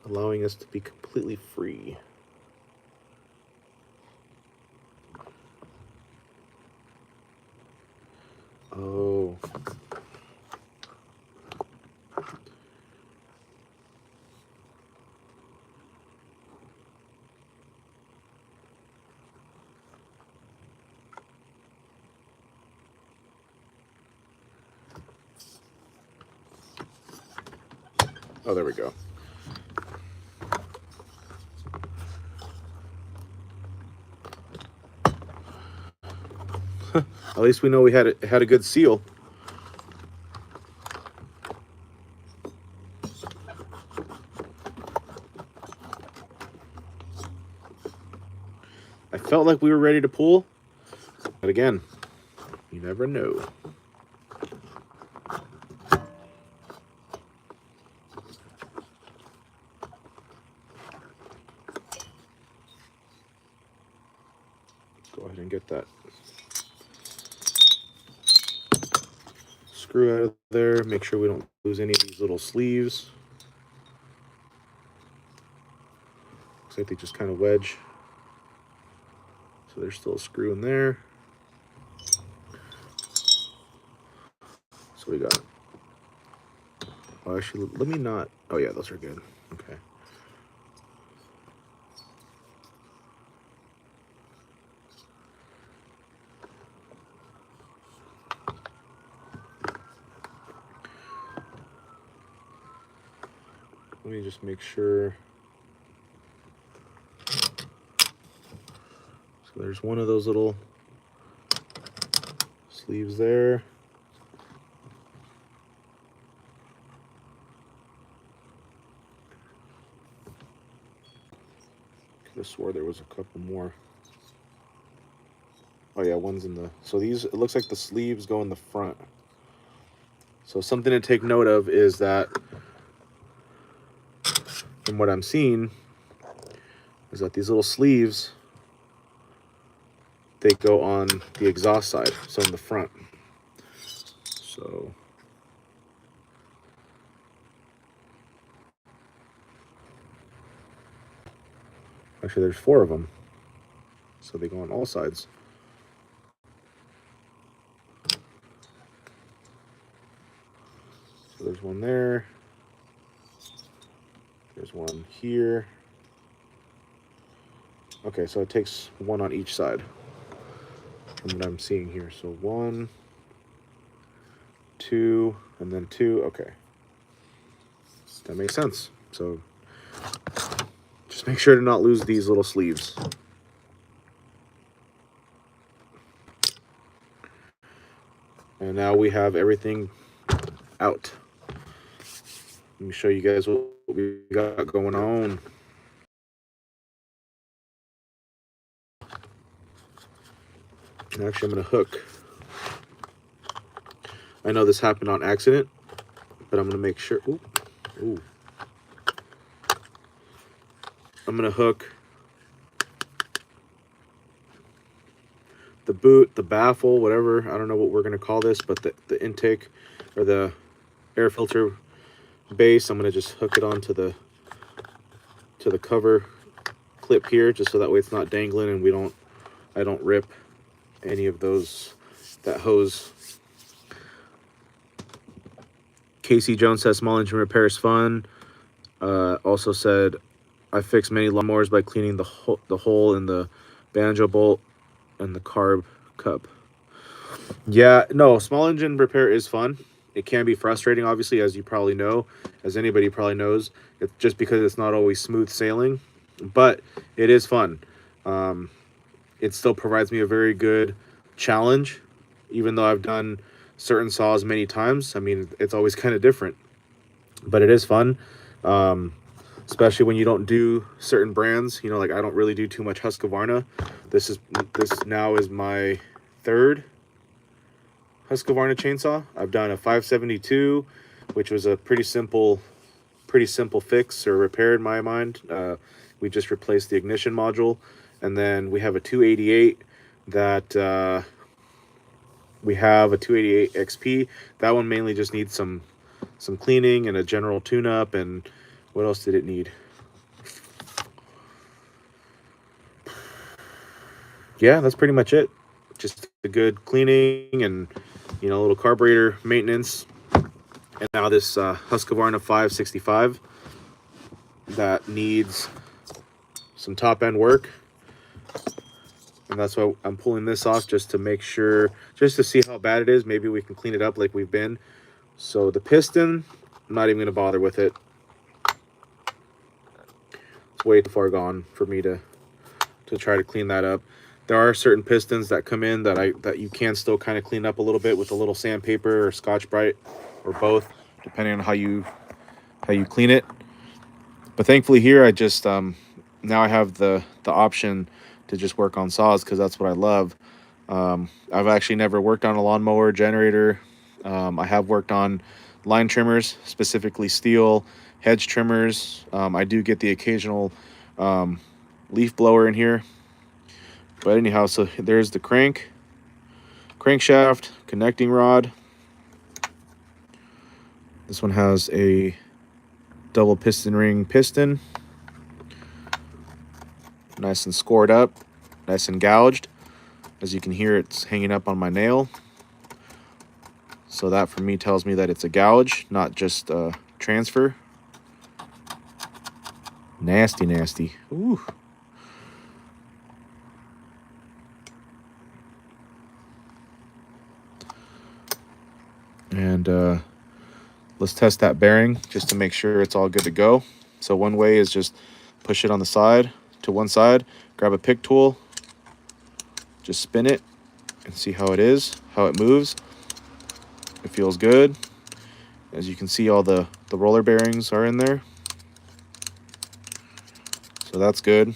allowing us to be completely free. Oh. Oh, there we go. At least we know we had a good seal. felt like we were ready to pull, but again, you never know. Go ahead and get that screw out of there. Make sure we don't lose any of these little sleeves. Looks like they just kind of wedge. So there's still a screw in there. So we got, oh, actually, let me not, oh yeah, those are good. Okay. Let me just make sure. So there's one of those little sleeves there. Could have swore there was a couple more. Oh yeah, one's in the, so these, it looks like the sleeves go in the front. So something to take note of is that, from what I'm seeing, is that these little sleeves, they go on the exhaust side, so in the front. So actually there's 4 of them, so they go on all sides. So there's one there, there's one here. Okay, so it takes one on each side from what I'm seeing here. So 1, 2, and then 2. Okay, that makes sense. So just make sure to not lose these little sleeves. And now we have everything out. Let me show you guys what we got going on. And actually, I'm going to hook. I know this happened on accident, but I'm going to make sure. Ooh. I'm going to hook the boot, the baffle, whatever. I don't know what we're going to call this, but the intake or the air filter base, I'm going to just hook it onto the cover clip here, just so that way it's not dangling and I don't rip any of that hose. Casey Jones says small engine repair is fun. Also said, I fix many lawnmowers by cleaning the hole in the banjo bolt and the carb cup. Yeah, no, small engine repair is fun. It can be frustrating, obviously, as you probably know, as anybody probably knows. It's just because it's not always smooth sailing, but it is fun. It still provides me a very good challenge, even though I've done certain saws many times. I mean, it's always kind of different, but it is fun, especially when you don't do certain brands. You know, like I don't really do too much Husqvarna. This now is my 3rd Husqvarna chainsaw. I've done a 572, which was a pretty simple fix or repair in my mind. We just replaced the ignition module, and then we have a 288 that we have a 288 XP. That one mainly just needs some cleaning and a general tune-up. And what else did it need? Yeah, that's pretty much it. Just a good cleaning and, you know, a little carburetor maintenance. And now this Husqvarna 565 that needs some top end work. And that's why I'm pulling this off, just to make sure, just to see how bad it is. Maybe we can clean it up like we've been. So the piston, I'm not even going to bother with it. It's way too far gone for me to try to clean that up. There are certain pistons that come in that you can still kind of clean up a little bit with a little sandpaper or Scotch-Brite or both, depending on how you clean it. But thankfully here, I just now I have the option to just work on saws because that's what I love. I've actually never worked on a lawnmower generator. I have worked on line trimmers, specifically steel, hedge trimmers. I do get the occasional leaf blower in here. But anyhow, so there's the crankshaft, connecting rod. This one has a double piston ring piston. Nice and scored up, nice and gouged. As you can hear, it's hanging up on my nail. So that for me tells me that it's a gouge, not just a transfer. Nasty, nasty. Ooh. And let's test that bearing just to make sure it's all good to go. So one way is just push it on the side to one side, grab a pick tool, just spin it and see how it is, how it moves. It feels good. As you can see, all the roller bearings are in there. So that's good.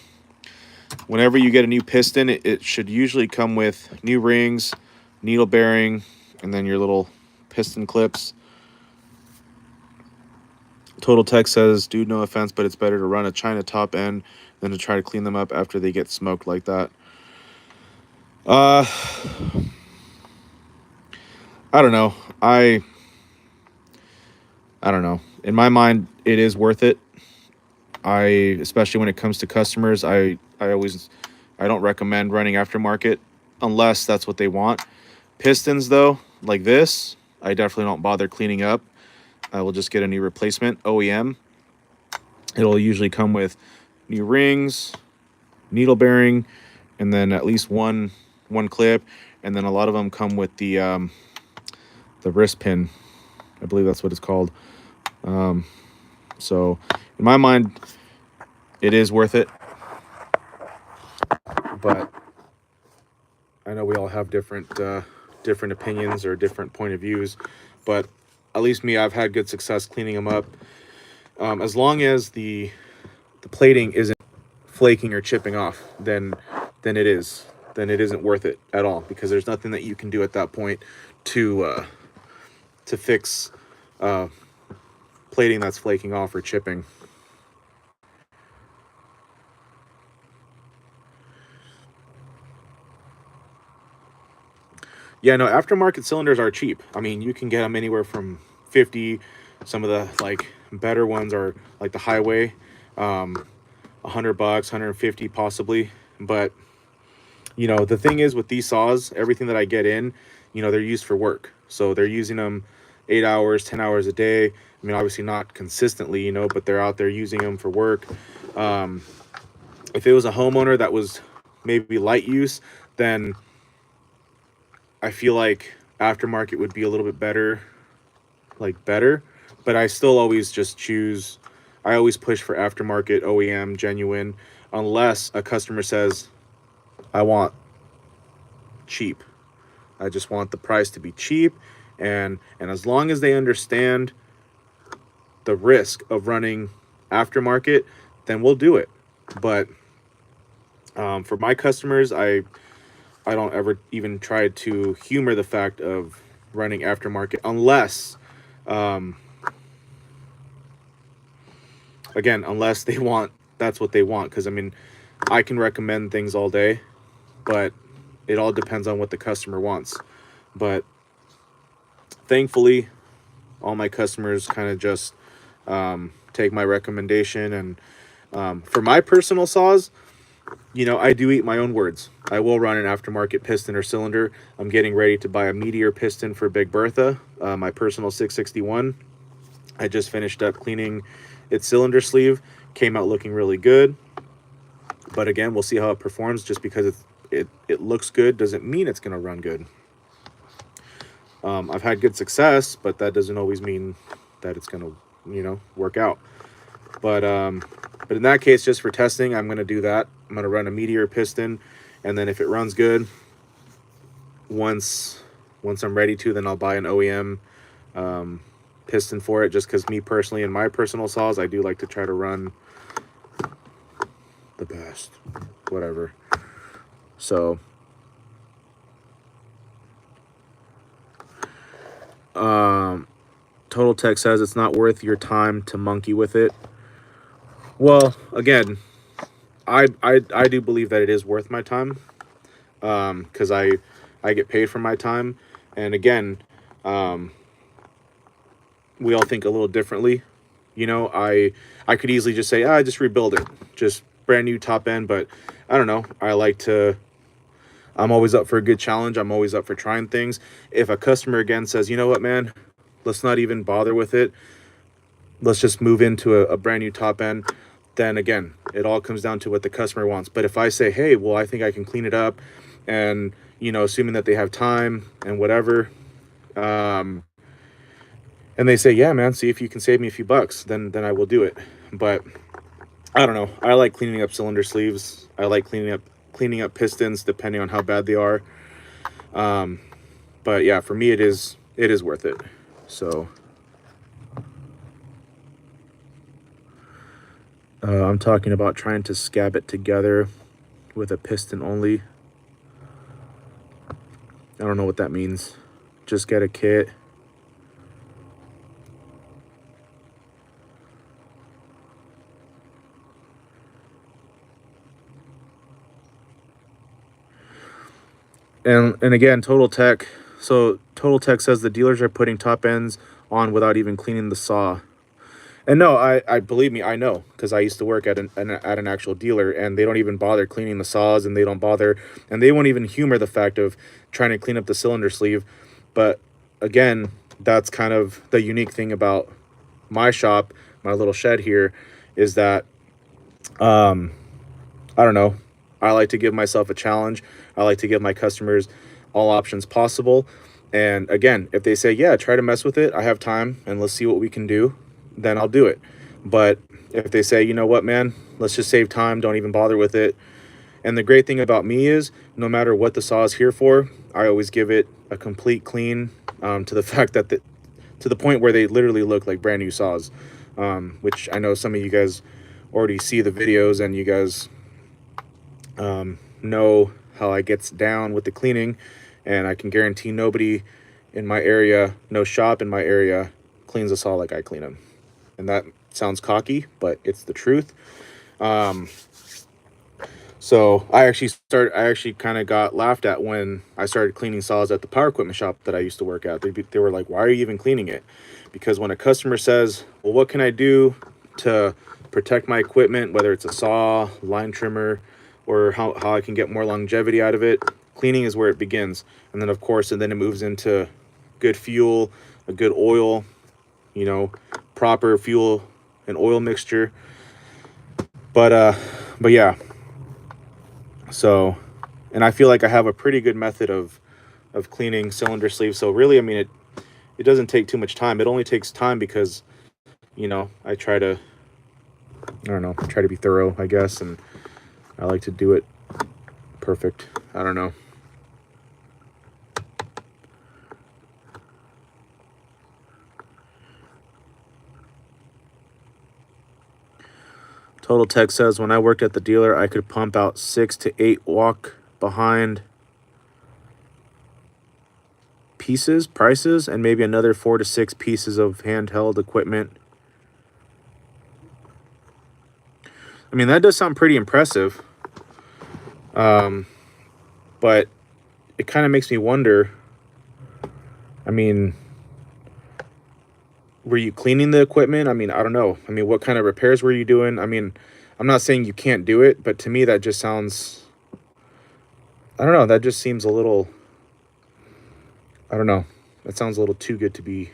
Whenever you get a new piston, it should usually come with new rings, needle bearing, and then your little piston clips. Total Tech says, dude, no offense, but it's better to run a China top end than to try to clean them up after they get smoked like that. I don't know. I don't know. In my mind, it is worth it. Especially when it comes to customers, I don't recommend running aftermarket unless that's what they want. Pistons though, like this, I definitely don't bother cleaning up. I will just get a new replacement, OEM. It'll usually come with new rings, needle bearing, and then at least one clip, and then a lot of them come with the wrist pin. I believe that's what it's called. So in my mind, it is worth it. But I know we all have different opinions or different point of views. But at least me, I've had good success cleaning them up. As long as the plating isn't flaking or chipping off, then it isn't worth it at all, because there's nothing that you can do at that point to fix plating that's flaking off or chipping. Yeah, no, aftermarket cylinders are cheap. I mean, you can get them anywhere from 50. Some of the like better ones are like the Highway, $100, 150 possibly. But you know, the thing is with these saws, everything that I get in, you know, they're used for work. So they're using them 8 hours, 10 hours a day. I mean, obviously not consistently, you know, but they're out there using them for work. If it was a homeowner that was maybe light use, then I feel like aftermarket would be a little bit better, but I still always just choose, I always push for aftermarket, OEM, genuine, unless a customer says, I want cheap. I just want the price to be cheap. And as long as they understand the risk of running aftermarket, then we'll do it. But for my customers, I don't ever even try to humor the fact of running aftermarket unless, again, unless they want, that's what they want. Because, I mean, I can recommend things all day, but it all depends on what the customer wants. But thankfully, all my customers kind of just take my recommendation. And for my personal saws, you know, I do eat my own words. I will run an aftermarket piston or cylinder. I'm getting ready to buy a Meteor piston for Big Bertha, my personal 661. I just finished up cleaning its cylinder sleeve. Came out looking really good. But again, we'll see how it performs. Just because it looks good doesn't mean it's going to run good. I've had good success, but that doesn't always mean that it's going to, you know, work out. But in that case, just for testing, I'm going to do that. I'm going to run a Meteor piston, and then if it runs good, once I'm ready to, then I'll buy an OEM piston for it, just because me personally, in my personal saws, I do like to try to run the best, whatever. So Total Tech says it's not worth your time to monkey with it. Well, again, I do believe that it is worth my time, because I get paid for my time. And again, we all think a little differently. You know, I could easily just say, just rebuild it, just brand new top end. But I don't know. I'm always up for a good challenge. I'm always up for trying things. If a customer again says, you know what, man, let's not even bother with it, let's just move into a brand new top end, then again, it all comes down to what the customer wants. But if I say, hey, well, I think I can clean it up, and, you know, assuming that they have time and whatever, and they say, yeah, man, see if you can save me a few bucks, then I will do it. But I don't know. I like cleaning up cylinder sleeves. I like cleaning up pistons, depending on how bad they are. But yeah, for me, it is worth it. So I'm talking about trying to scab it together with a piston only. I don't know what that means. Just get a kit. And again, Total Tech. So Total Tech says the dealers are putting top ends on without even cleaning the saw. And no, I believe me, I know, because I used to work at an actual dealer, and they don't even bother cleaning the saws, and they don't bother, and they won't even humor the fact of trying to clean up the cylinder sleeve. But again, that's kind of the unique thing about my shop, my little shed here, is that I don't know. I like to give myself a challenge. I like to give my customers all options possible. And again, if they say, yeah, try to mess with it, I have time and let's see what we can do, then I'll do it. But if they say, you know what, man, let's just save time, don't even bother with it. And the great thing about me is no matter what the saw is here for, I always give it a complete clean, to the fact that to the point where they literally look like brand new saws, which I know some of you guys already see the videos, and you guys know how I gets down with the cleaning. And I can guarantee nobody in my area, no shop in my area, cleans a saw like I clean them. And that sounds cocky, but it's the truth. So I actually kind of got laughed at when I started cleaning saws at the power equipment shop that I used to work at. They were like, why are you even cleaning it? Because when a customer says, well, what can I do to protect my equipment, whether it's a saw, line trimmer, or how I can get more longevity out of it, cleaning is where it begins. And then, of course, and then it moves into good fuel, a good oil, you know, proper fuel and oil mixture. But yeah. So, and I feel like I have a pretty good method of cleaning cylinder sleeves. So really, I mean, it doesn't take too much time. It only takes time because, you know, I try to be thorough, I guess, and I like to do it perfect. I don't know. Total Tech says, when I worked at the dealer, I could pump out 6 to 8 walk behind prices, and maybe another 4 to 6 pieces of handheld equipment. I mean, that does sound pretty impressive. But it kind of makes me wonder, I mean, were you cleaning the equipment? I mean, I don't know. I mean, what kind of repairs were you doing? I mean, I'm not saying you can't do it, but to me that just sounds, I don't know, that just seems a little, I don't know. That sounds a little too good to be,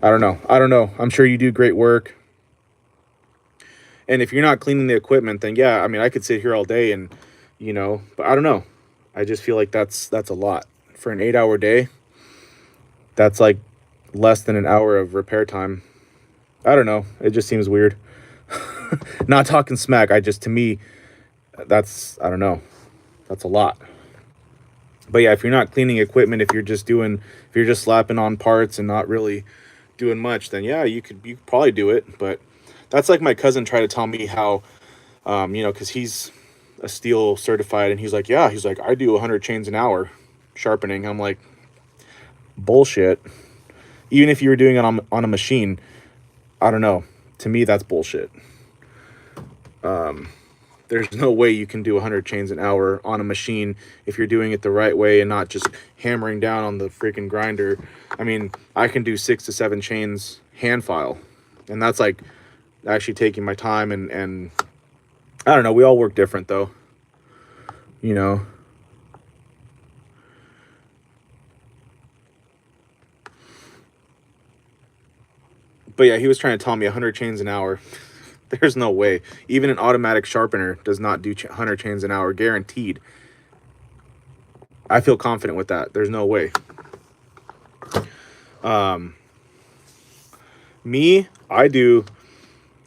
I don't know. I'm sure you do great work. And if you're not cleaning the equipment, then yeah, I mean, I could sit here all day and, you know, but I don't know. I just feel like that's a lot. For an 8-hour day, that's like less than an hour of repair time. I don't know. It just seems weird. Not talking smack. To me, I don't know. That's a lot. But yeah, if you're not cleaning equipment, if you're just slapping on parts and not really doing much, then yeah, you could probably do it. But that's like my cousin tried to tell me how, you know, because he's a steel certified, and he's like, yeah, he's like, I do 100 chains an hour sharpening. I'm like, bullshit. Even if you were doing it on a machine, I don't know. To me, that's bullshit. There's no way you can do 100 chains an hour on a machine if you're doing it the right way and not just hammering down on the freaking grinder. I mean, I can do 6 to 7 chains hand file, and that's like actually taking my time, and I don't know. We all work different though, you know. But yeah, he was trying to tell me 100 chains an hour. There's no way. Even an automatic sharpener does not do 100 chains an hour, guaranteed. I feel confident with that. There's no way. Me, I do,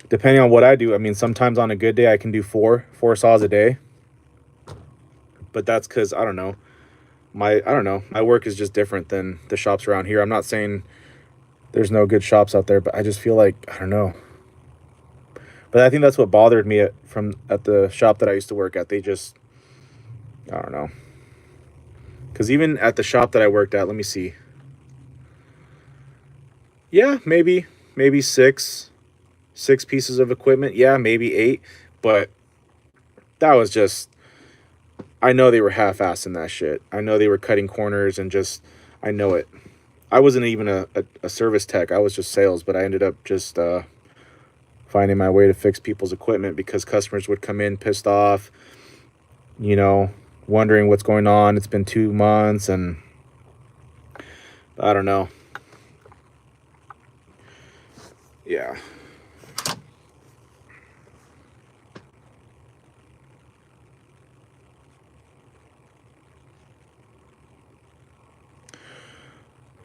depending on what I do. I mean, sometimes on a good day, I can do four saws a day. But that's because, I don't know. My work is just different than the shops around here. I'm not saying there's no good shops out there, but I just feel like, I don't know. But I think that's what bothered me at the shop that I used to work at. They just, I don't know. Because even at the shop that I worked at, let me see. Yeah, maybe six pieces of equipment. Yeah, maybe 8. But that was just, I know they were half-assing that shit. I know they were cutting corners and just, I know it. I wasn't even a service tech. I was just sales, but I ended up just finding my way to fix people's equipment because customers would come in pissed off, you know, wondering what's going on. It's been 2 months, and I don't know. Yeah.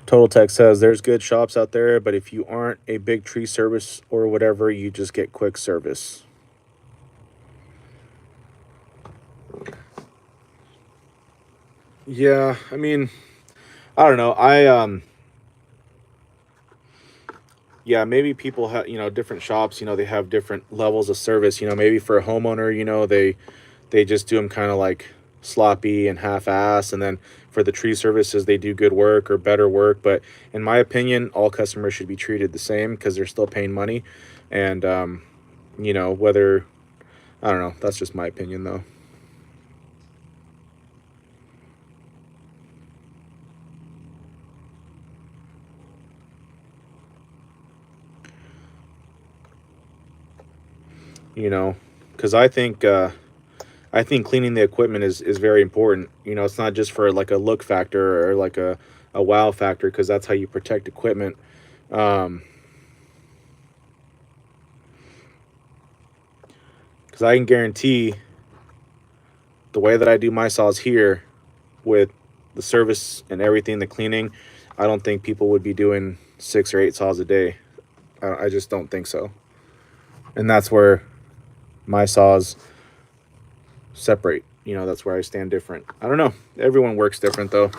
Total Tech says there's good shops out there, but if you aren't a big tree service or whatever, you just get quick service. Yeah, I mean, I don't know. Yeah, maybe people have, different shops, they have different levels of service. Maybe for a homeowner, they just do them kind of like sloppy and half-ass, and then for the tree services they do good work or better work. But in my opinion, all customers should be treated the same because they're still paying money. And whether, I don't know, that's just my opinion though. Because I think cleaning the equipment is very important. It's not just for like a look factor or like a wow factor, because that's how you protect equipment. Because I can guarantee the way that I do my saws here with the service and everything, the cleaning, I don't think people would be doing 6 or 8 saws a day. I just don't think so. And that's where my saws separate. That's where I stand different. I don't know. Everyone works different though.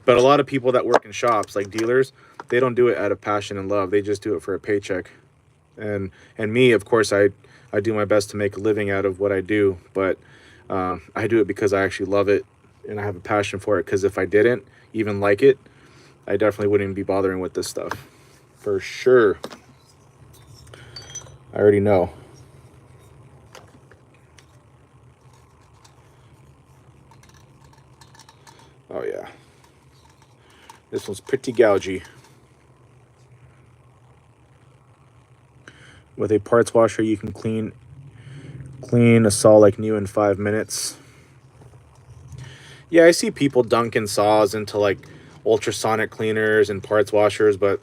But a lot of people that work in shops, like dealers, they don't do it out of passion and love. They just do it for a paycheck. And me, of course, I do my best to make a living out of what I do, but I do it because I actually love it and I have a passion for it. Because if I didn't even like it, I definitely wouldn't be bothering with this stuff. For sure. I already know. Oh yeah. This one's pretty gougy. With a parts washer, you can clean a saw like new in 5 minutes. Yeah, I see people dunking saws into like ultrasonic cleaners and parts washers, but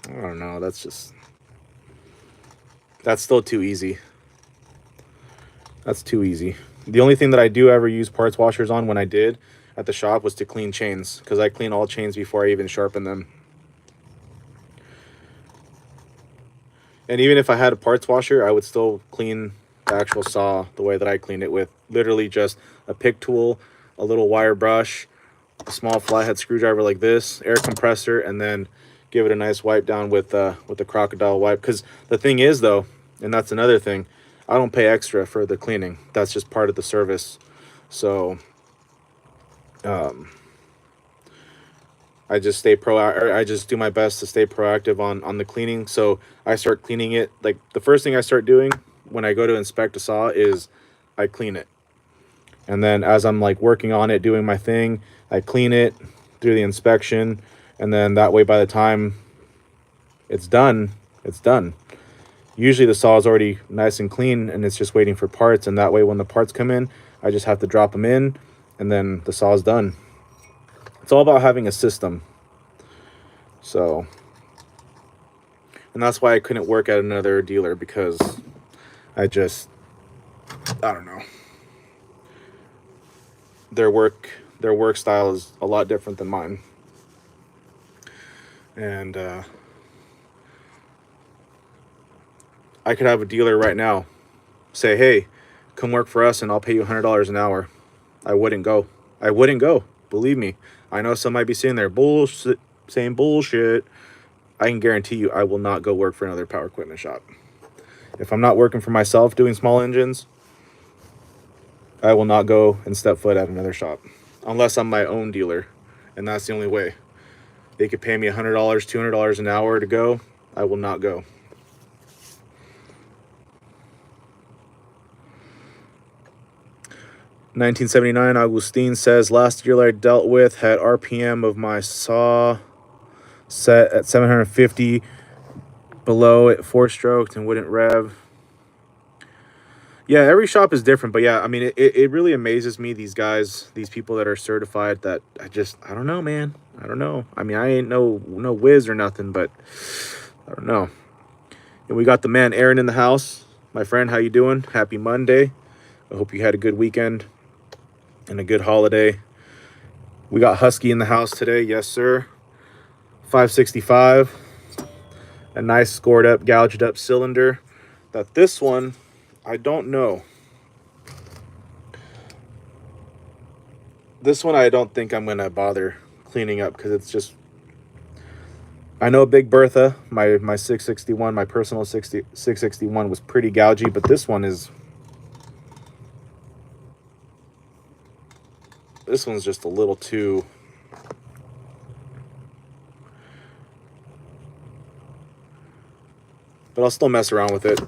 I don't know. That's still too easy. That's too easy. The only thing that I do ever use parts washers on, when I did at the shop, was to clean chains, because I clean all chains before I even sharpen them. And even if I had a parts washer, I would still clean the actual saw the way that I cleaned it, with literally just a pick tool, a little wire brush, a small flathead screwdriver like this, air compressor, and then give it a nice wipe down with the crocodile wipe. Because the thing is though, And that's another thing. I don't pay extra for the cleaning. That's just part of the service. So I just stay I just do my best to stay proactive on the cleaning. So I start cleaning it. Like the first thing I start doing when I go to inspect a saw is I clean it. And then as I'm like working on it, doing my thing, I clean it through the inspection. And then that way, by the time it's done, it's done. Usually the saw is already nice and clean and it's just waiting for parts. And that way, when the parts come in, I just have to drop them in and then the saw is done. It's all about having a system. So, and that's why I couldn't work at another dealer, because I don't know. Their work style is a lot different than mine. And I could have a dealer right now say, hey, come work for us and I'll pay you $100 an hour. I wouldn't go. I wouldn't go. Believe me. I know some might be sitting there bullshit, saying bullshit. I can guarantee you I will not go work for another power equipment shop. If I'm not working for myself doing small engines, I will not go and step foot at another shop. Unless I'm my own dealer. And that's the only way. They could pay me $100, $200 an hour to go. I will not go. $19.79 Augustine says, last dealer I dealt with had RPM of my saw set at 750 below at 4-stroked and wouldn't rev. Yeah, every shop is different, but yeah, I mean, it really amazes me, these guys, these people that are certified, that I don't know, man. I don't know. I mean, I ain't no whiz or nothing, but I don't know. And we got the man Aaron in the house. My friend, how you doing? Happy Monday. I hope you had a good weekend and a good holiday. We got Husky in the house today. Yes, sir. 565. A nice scored up, gouged up cylinder. That this one, I don't know. This one I don't think I'm going to bother cleaning up, because it's just... I know Big Bertha, my 661, my personal 661 was pretty gougy, but this one is... This one's just a little too... But I'll still mess around with it.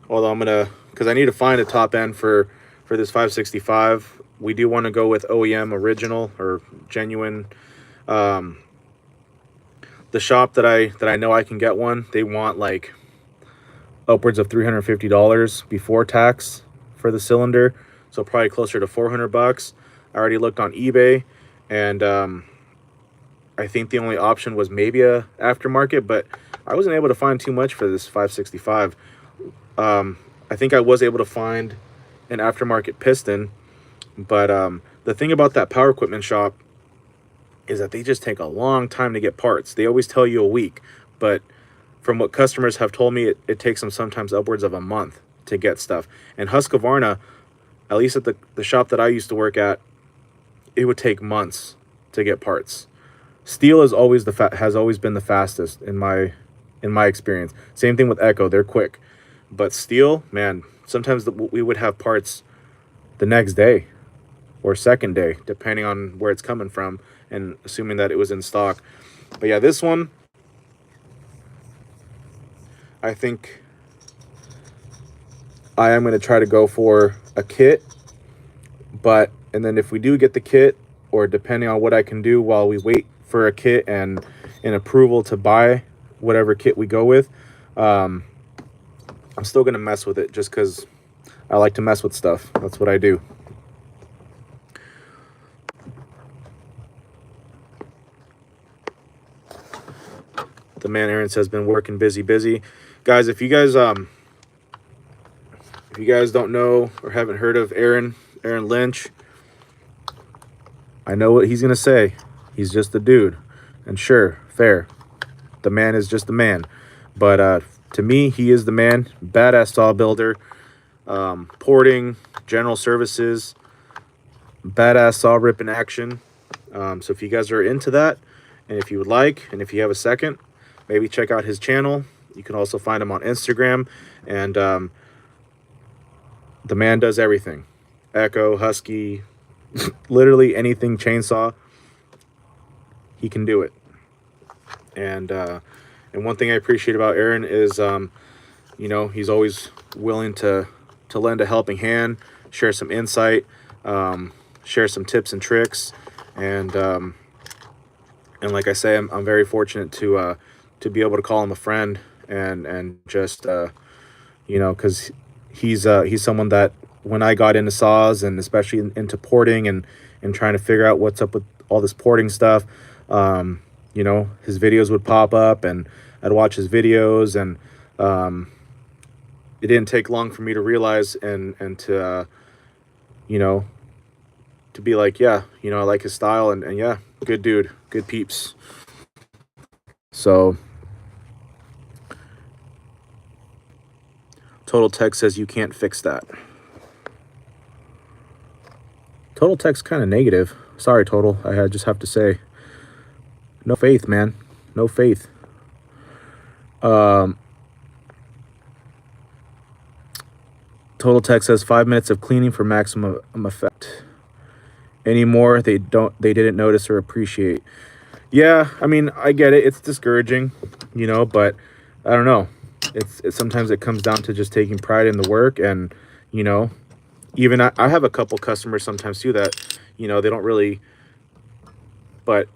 Although I'm gonna, because I need to find a top end for this 565. We do want to go with OEM original or genuine. The shop that I know I can get one, they want like upwards of $350 before tax for the cylinder, so probably closer to $400. I already looked on eBay, and I think the only option was maybe a aftermarket, but I wasn't able to find too much for this 565. I think I was able to find an aftermarket piston, but the thing about that power equipment shop is that they just take a long time to get parts. They always tell you a week, but from what customers have told me, it takes them sometimes upwards of a month to get stuff. And Husqvarna, at least at the shop that I used to work at, it would take months to get parts. Steel is always has always been the fastest in my experience. Same thing with Echo, they're quick. But steel, man, sometimes we would have parts the next day or second day, depending on where it's coming from and assuming that it was in stock. But yeah, this one, I think I am going to try to go for a kit. And then if we do get the kit, or depending on what I can do while we wait for a kit and an approval to buy whatever kit we go with, I'm still going to mess with it just because I like to mess with stuff. That's what I do. The man Aaron says been working busy. Guys, if you guys don't know or haven't heard of Aaron Lynch, I know what he's gonna say. He's just a dude. And sure, fair. The man is just the man. But to me, he is the man. Badass saw builder. Porting, general services, badass saw rip in action. So if you guys are into that, and if you would like, and if you have a second, maybe check out his channel. You can also find him on Instagram, and the man does everything. Echo, Husky, literally anything chainsaw, he can do it. And one thing I appreciate about Aaron is, you know, he's always willing to lend a helping hand, share some insight, share some tips and tricks, and like I say, I'm very fortunate to be able to call him a friend, and just you know, because he's someone that when I got into saws, and especially into porting, and trying to figure out what's up with all this porting stuff, you know, his videos would pop up, and I'd watch his videos, and it didn't take long for me to realize, and to you know, to be like, yeah, you know, I like his style, and yeah, good dude, good peeps. So Total Tech says you can't fix that. Total Tech's kind of negative. Sorry, Total. I just have to say, no faith, man. No faith. Total Tech says 5 minutes of cleaning for maximum effect. Any more they didn't notice or appreciate. Yeah, I mean, I get it. It's discouraging, you know, but I don't know. It's sometimes it comes down to just taking pride in the work, and you know, even I have a couple customers sometimes too that, you know, they don't really, but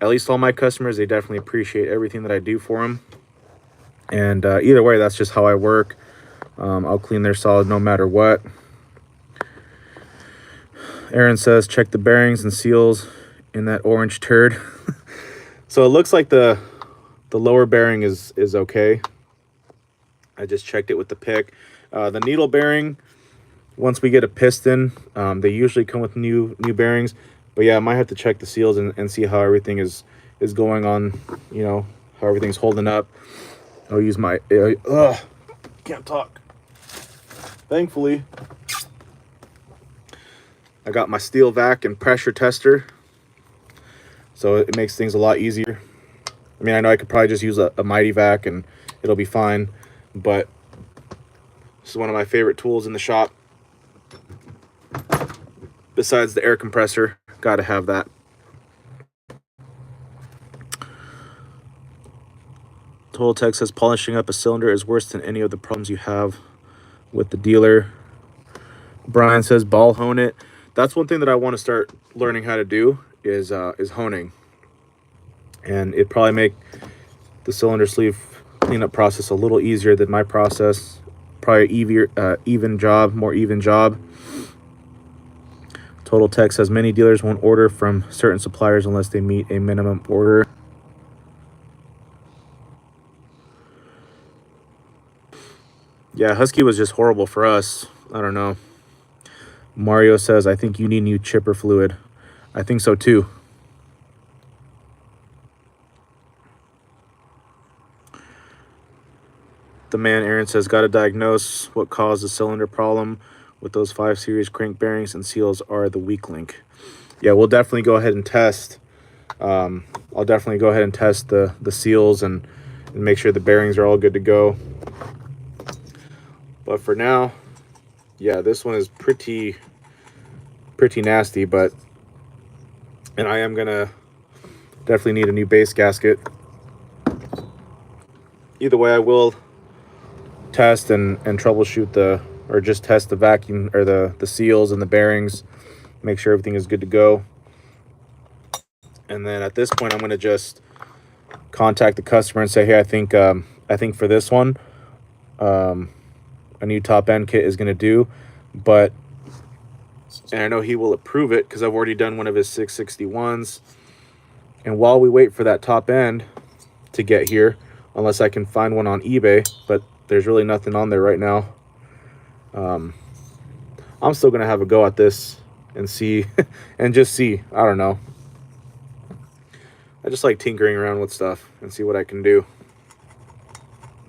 at least all my customers, they definitely appreciate everything that I do for them. And either way, that's just how I work. I'll clean their solid no matter what. Aaron says, check the bearings and seals in that orange turd. So it looks like the lower bearing is okay. I just checked it with the pick. The needle bearing, once we get a piston, they usually come with new bearings. But yeah, I might have to check the seals and see how everything is going on, you know, how everything's holding up. I'll use my, can't talk. Thankfully, I got my steel vac and pressure tester, so it makes things a lot easier. I mean, I know I could probably just use a mighty vac and it'll be fine, but this is one of my favorite tools in the shop. Besides the air compressor, gotta have that. Total Tech says polishing up a cylinder is worse than any of the problems you have with the dealer. Brian says ball hone it. That's one thing that I want to start learning how to do is honing, and it probably make the cylinder sleeve cleanup process a little easier than my process. Probably more even job. Total Tech says many dealers won't order from certain suppliers unless they meet a minimum order. Yeah, Husky was just horrible for us. I don't know. Mario says, I think you need new chipper fluid. I think so too. The man Aaron says, got to diagnose what caused the cylinder problem with those 5 series crank bearings and seals are the weak link. Yeah, we'll definitely go ahead and test. I'll definitely go ahead and test the seals and make sure the bearings are all good to go. But for now, yeah, this one is pretty nasty, but, and I am gonna definitely need a new base gasket. Either way, I will test and troubleshoot or just test the vacuum or the seals and the bearings, make sure everything is good to go. And then at this point, I'm gonna just contact the customer and say, hey, I think for this one, a new top end kit is going to do, but, and I know he will approve it because I've already done one of his 661s. And while we wait for that top end to get here, unless I can find one on eBay, but there's really nothing on there right now, I'm still going to have a go at this and see, and just see, I don't know. I just like tinkering around with stuff and see what I can do.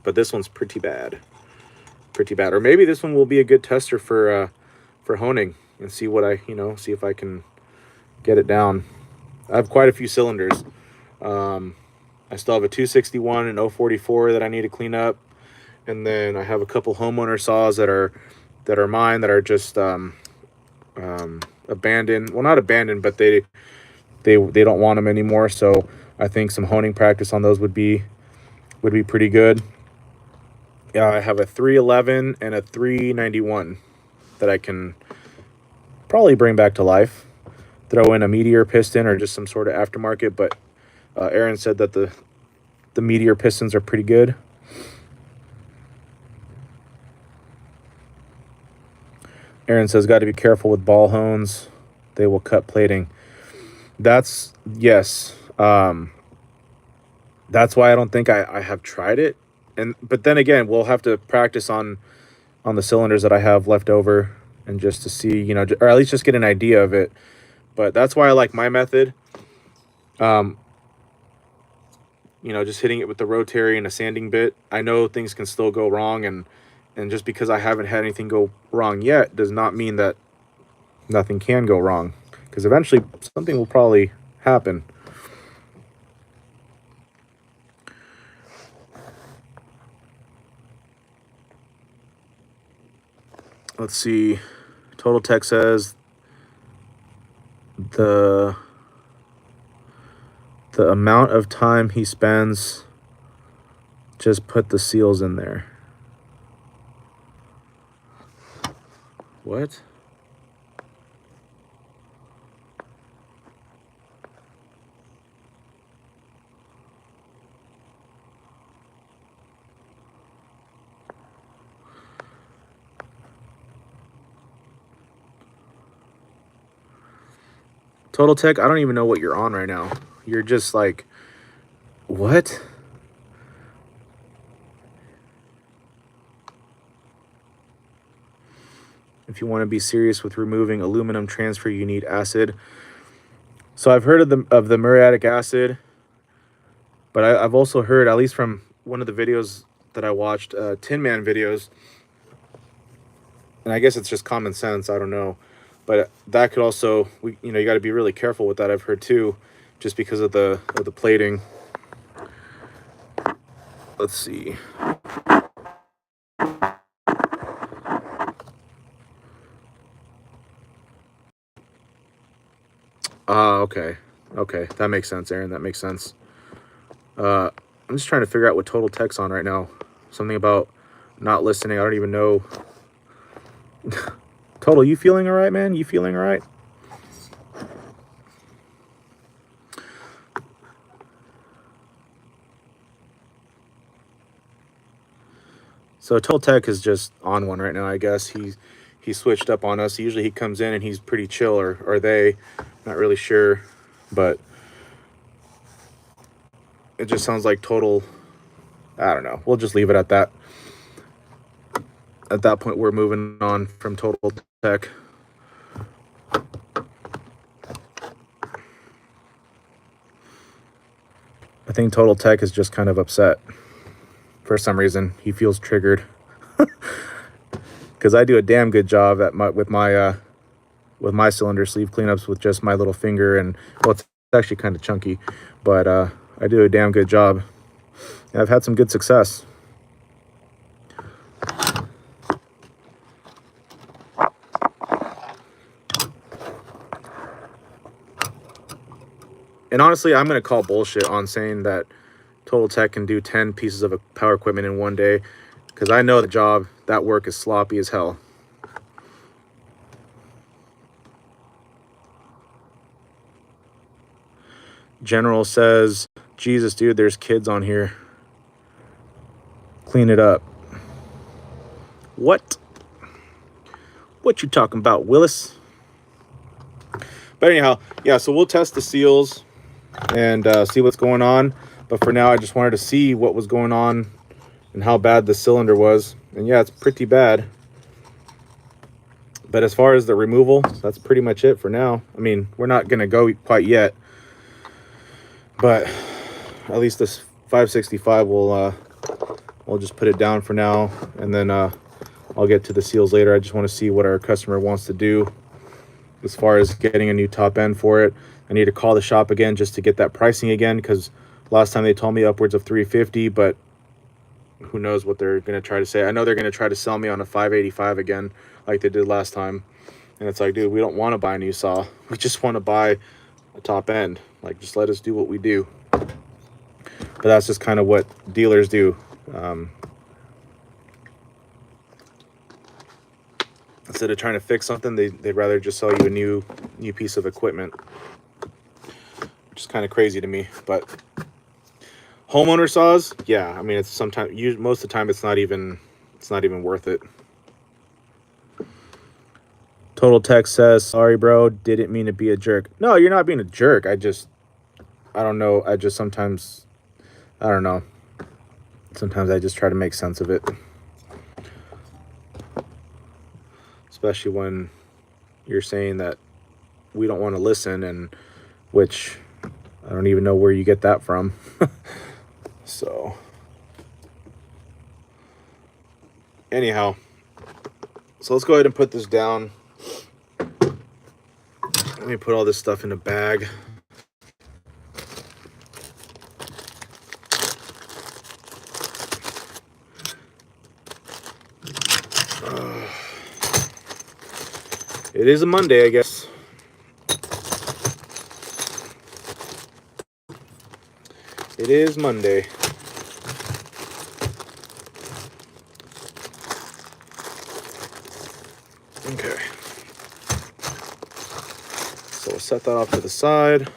But this one's pretty bad. Or maybe this one will be a good tester for honing and see what see if I can get it down. I have quite a few cylinders. I still have a 261 and 044 that I need to clean up. And then I have a couple homeowner saws that are mine that are just abandoned. Well, not abandoned, but they don't want them anymore. So I think some honing practice on those would be pretty good. Yeah, I have a 311 and a 391 that I can probably bring back to life. Throw in a Meteor piston or just some sort of aftermarket, but Aaron said that the Meteor pistons are pretty good. Aaron says, got to be careful with ball hones. They will cut plating. That's, yes. That's why I don't think I have tried it. But then again, we'll have to practice on the cylinders that I have left over, and just to see, you know, or at least just get an idea of it. But that's why I like my method. You know, just hitting it with the rotary and a sanding bit. I know things can still go wrong, and just because I haven't had anything go wrong yet does not mean that nothing can go wrong, because eventually something will probably happen. Let's see. Total Tech says the amount of time he spends, just put the seals in there. What? Total Tech, I don't even know what you're on right now. You're just like, what? If you want to be serious with removing aluminum transfer, you need acid. So I've heard of the muriatic acid, but I've also heard, at least from one of the videos that I watched, Tin Man videos, and I guess it's just common sense, I don't know, but that could also, you know, you got to be really careful with that, I've heard too, just because of the plating. Let's see. Okay. Okay, that makes sense, Aaron. That makes sense. I'm just trying to figure out what Total Tech's on right now. Something about not listening. I don't even know. Total, you feeling all right, man? You feeling all right? So Total Tech is just on one right now, I guess. He switched up on us. Usually he comes in and he's pretty chill, or they, not really sure, but it just sounds like total, I don't know. We'll just leave it at that. At that point, we're moving on from Total Tech. I think Total Tech is just kind of upset for some reason. He feels triggered because I do a damn good job with my cylinder sleeve cleanups with just my little finger, and well, it's actually kind of chunky, but I do a damn good job. And I've had some good success. And honestly, I'm going to call bullshit on saying that Total Tech can do 10 pieces of power equipment in one day, because I know the job, that work is sloppy as hell. General says, Jesus, dude, there's kids on here. Clean it up. What? What you talking about, Willis? But anyhow, yeah, so we'll test the seals and see what's going on. But for now, I just wanted to see what was going on and how bad the cylinder was. And yeah, it's pretty bad. But as far as the removal, that's pretty much it for now. I mean, we're not going to go quite yet. But at least this 565 we'll just put it down for now. And then I'll get to the seals later. I just want to see what our customer wants to do as far as getting a new top end for it. I need to call the shop again just to get that pricing again, because Last time they told me upwards of 350, but who knows what they're going to try to say. I know they're going to try to sell me on a 585 again, like they did last time. And it's like, dude, we don't want to buy a new saw. We just want to buy a top end. Like, just let us do what we do. But that's just kind of what dealers do. Instead of trying to fix something, they'd rather just sell you a new piece of equipment, which is kind of crazy to me. But homeowner saws, yeah, I mean, it's sometimes, most of the time, it's not even worth it. Total Text says, sorry, bro, didn't mean to be a jerk. No, you're not being a jerk. I don't know. I just sometimes, I don't know. Sometimes I just try to make sense of it. Especially when you're saying that we don't want to listen, and which I don't even know where you get that from. So anyhow, so let's go ahead and put this down. Let me put all this stuff in a bag. It is a Monday, I guess. It is Monday. Okay. So we'll set that off to the side.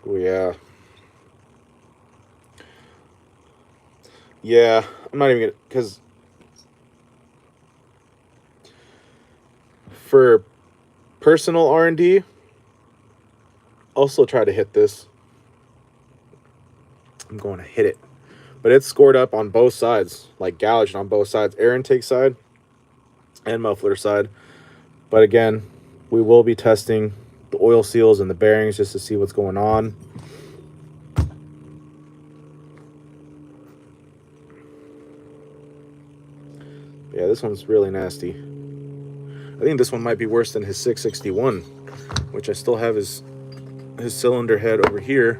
Oh, yeah. Yeah, I'm not even gonna, because for personal R&D, also try to hit this. I'm going to hit it. But it's scored up on both sides, like gouged on both sides, air intake side and muffler side. But again, we will be testing the oil seals and the bearings just to see what's going on. Yeah, this one's really nasty. I think this one might be worse than his 661, which I still have his cylinder head over here.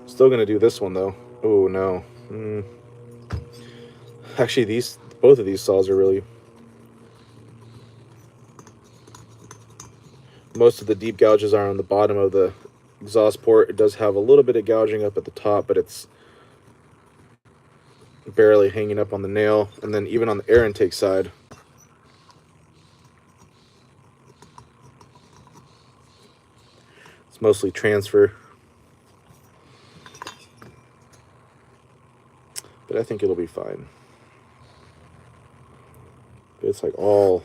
Still gonna do this one though. Oh no. Actually, both of these saws are really, most of the deep gouges are on the bottom of the exhaust port. It does have a little bit of gouging up at the top, but it's barely hanging up on the nail. And then even on the air intake side, it's mostly transfer. But I think it'll be fine. It's like all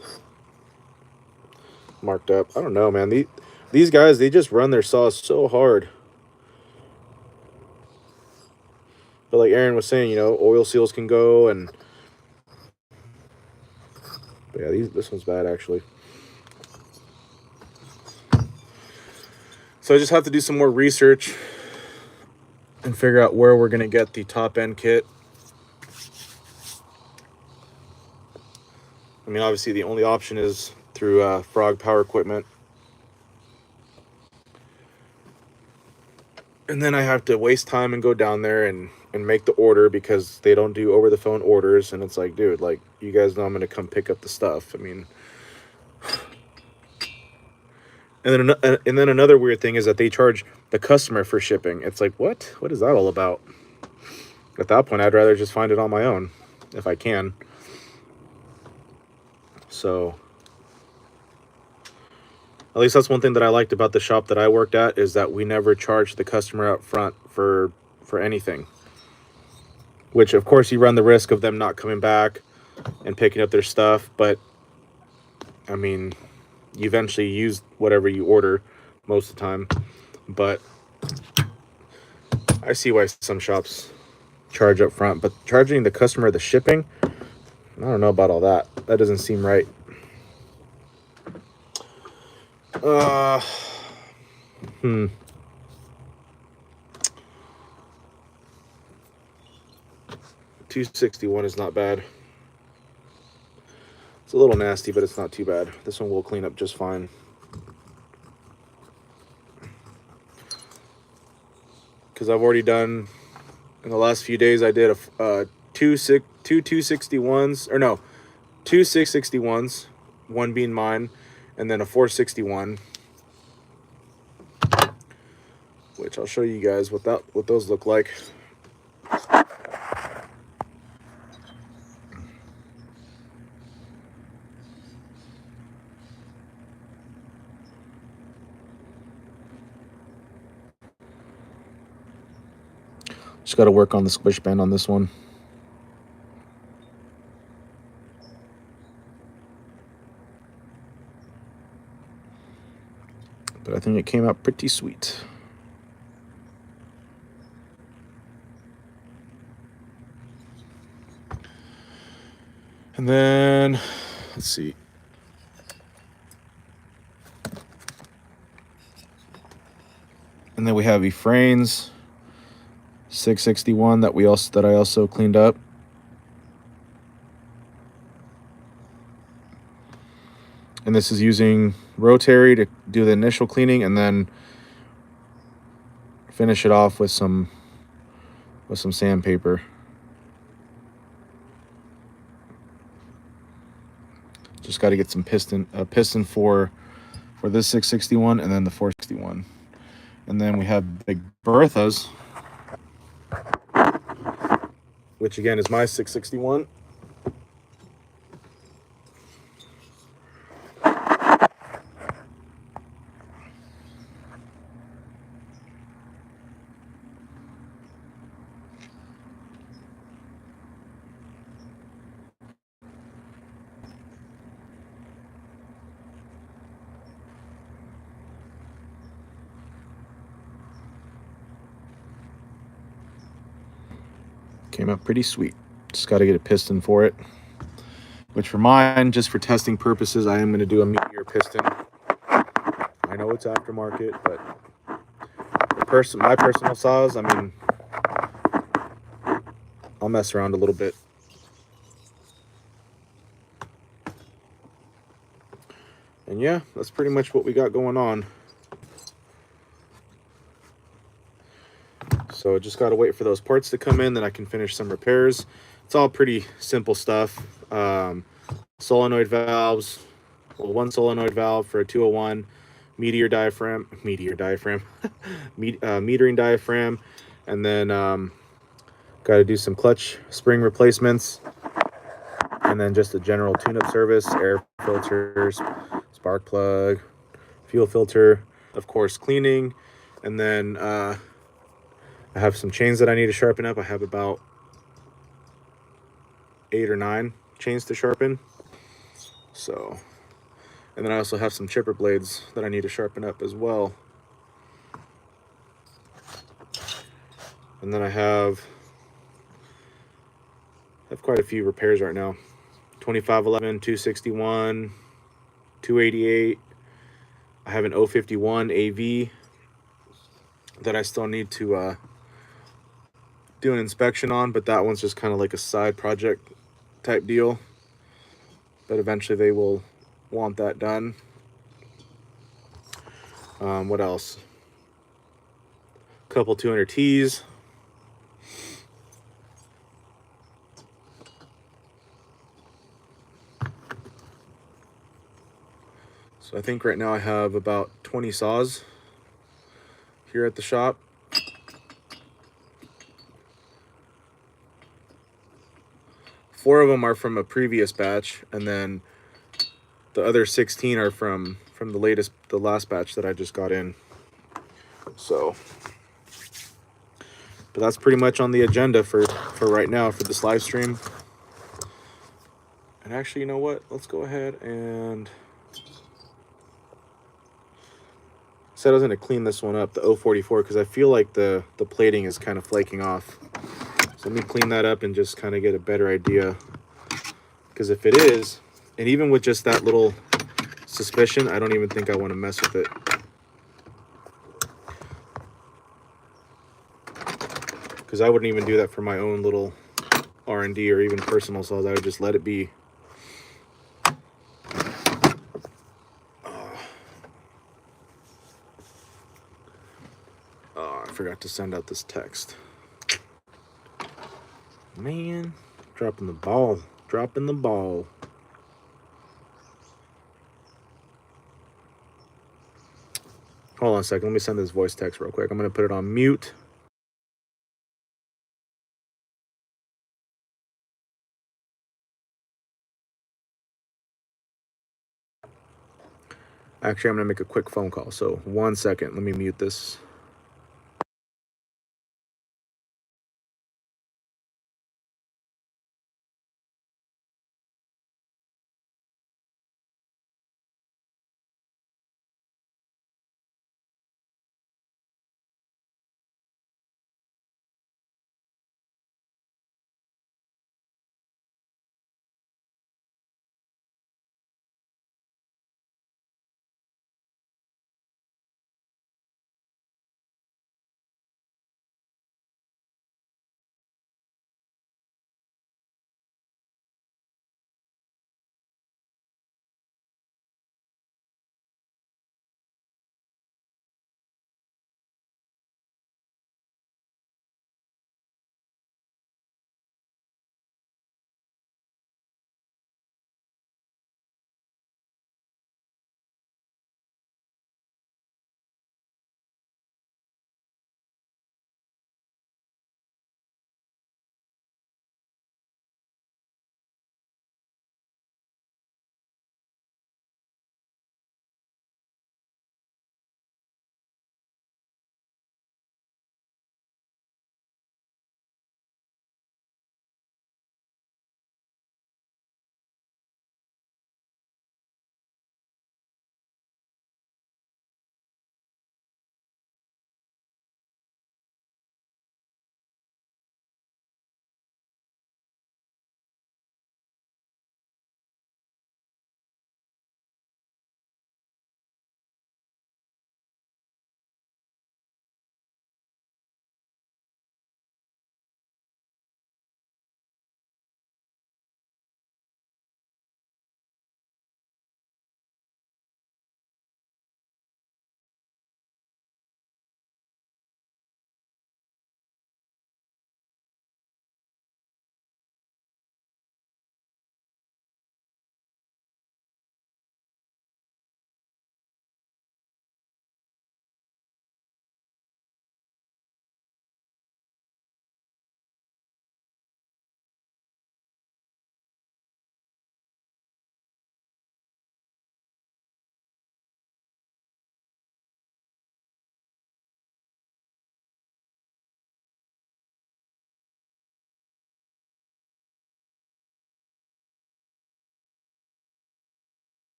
marked up. I don't know, man. These guys, they just run their saws so hard. But like Aaron was saying, you know, oil seals can go, and but yeah, this one's bad actually. So I just have to do some more research and figure out where we're gonna get the top end kit. I mean, obviously the only option is through Frog Power Equipment. And then I have to waste time and go down there and make the order because they don't do over the phone orders. And it's like, dude, like, you guys know I'm gonna come pick up the stuff. I mean, and then another weird thing is that they charge the customer for shipping. It's like, what is that all about? At that point, I'd rather just find it on my own if I can. So at least that's one thing that I liked about the shop that I worked at, is that we never charged the customer up front for anything. Which, of course, you run the risk of them not coming back and picking up their stuff. But, I mean, you eventually use whatever you order most of the time. But I see why some shops charge up front. But charging the customer the shipping, I don't know about all that. That doesn't seem right. 261 is not bad. It's a little nasty, but it's not too bad. This one will clean up just fine. Because I've already done, in the last few days, I did two 261s, or no, two 661s, one being mine, and then a 461, which I'll show you guys what those look like. Just got to work on the squish bend on this one. But I think it came out pretty sweet. And then, let's see. And then we have Ephraim's 661 that I also cleaned up. And this is using rotary to do the initial cleaning and then finish it off with some sandpaper. Just got to get some piston for this 661 and then the 461. And then we have Big Bertha's, which again is my 661. Came out pretty sweet. Just got to get a piston for it, which for mine, just for testing purposes, I am going to do a Meteor piston. I know it's aftermarket, but my personal saws, I mean, I'll mess around a little bit. And yeah, that's pretty much what we got going on. So just got to wait for those parts to come in, then I can finish some repairs. It's all pretty simple stuff. Solenoid valves, well, one solenoid valve for a 201, metering diaphragm, and then got to do some clutch spring replacements, and then just a general tune-up service, air filters, spark plug, fuel filter, of course cleaning, and then I have some chains that I need to sharpen up. I have about 8 or 9 chains to sharpen. So, and then I also have some chipper blades that I need to sharpen up as well. And then I have quite a few repairs right now. 2511, 261, 288. I have an 051 AV that I still need to do an inspection on, but that one's just kind of like a side project type deal. But eventually they will want that done. What else? A couple 200Ts. So I think right now I have about 20 saws here at the shop. Four of them are from a previous batch, and then the other 16 are from the last batch that I just got in. So, but that's pretty much on the agenda for right now for this live stream. And actually, you know what? Let's go ahead and said I was going to clean this one up, the 044, because I feel like the plating is kind of flaking off. So let me clean that up and just kind of get a better idea. Because if it is, and even with just that little suspicion, I don't even think I want to mess with it. Because I wouldn't even do that for my own little R&D or even personal saws. I would just let it be. Oh, I forgot to send out this text. Man, dropping the ball. Dropping the ball. Hold on a second. Let me send this voice text real quick. I'm going to put it on mute. Actually, I'm going to make a quick phone call. So 1 second. Let me mute this.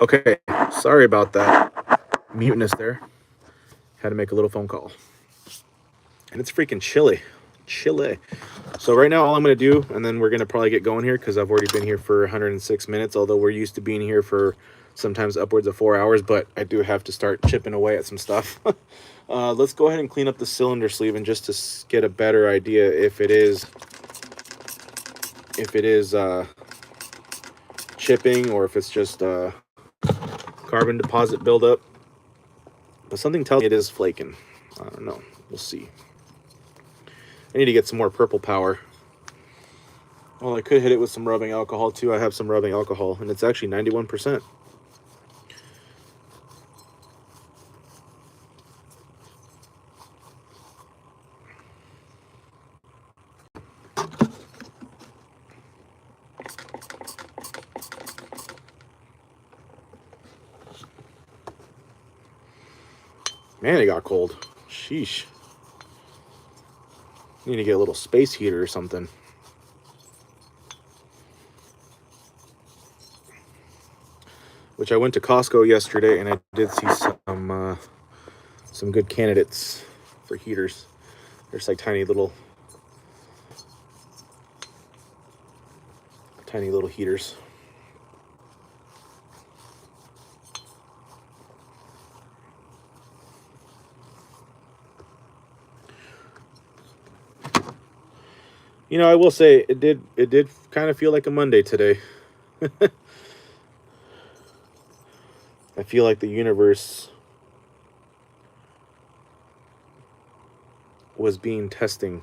Okay, sorry about that muteness there. Had to make a little phone call. And it's freaking chilly. Chilly. So right now all I'm going to do, and then we're going to probably get going here because I've already been here for 106 minutes, although we're used to being here for sometimes upwards of 4 hours, but I do have to start chipping away at some stuff. Let's go ahead and clean up the cylinder sleeve, and just to get a better idea if it is chipping or if it's just carbon deposit buildup. But something tells me it is flaking. I don't know. We'll see. I need to get some more purple power. Well, I could hit it with some rubbing alcohol too. I have some rubbing alcohol, and it's actually 91%. Man, it got cold. Sheesh. Need to get a little space heater or something. Which I went to Costco yesterday, and I did see some good candidates for heaters. There's like tiny little heaters. You know, I will say it did kind of feel like a Monday today. I feel like the universe was being testing.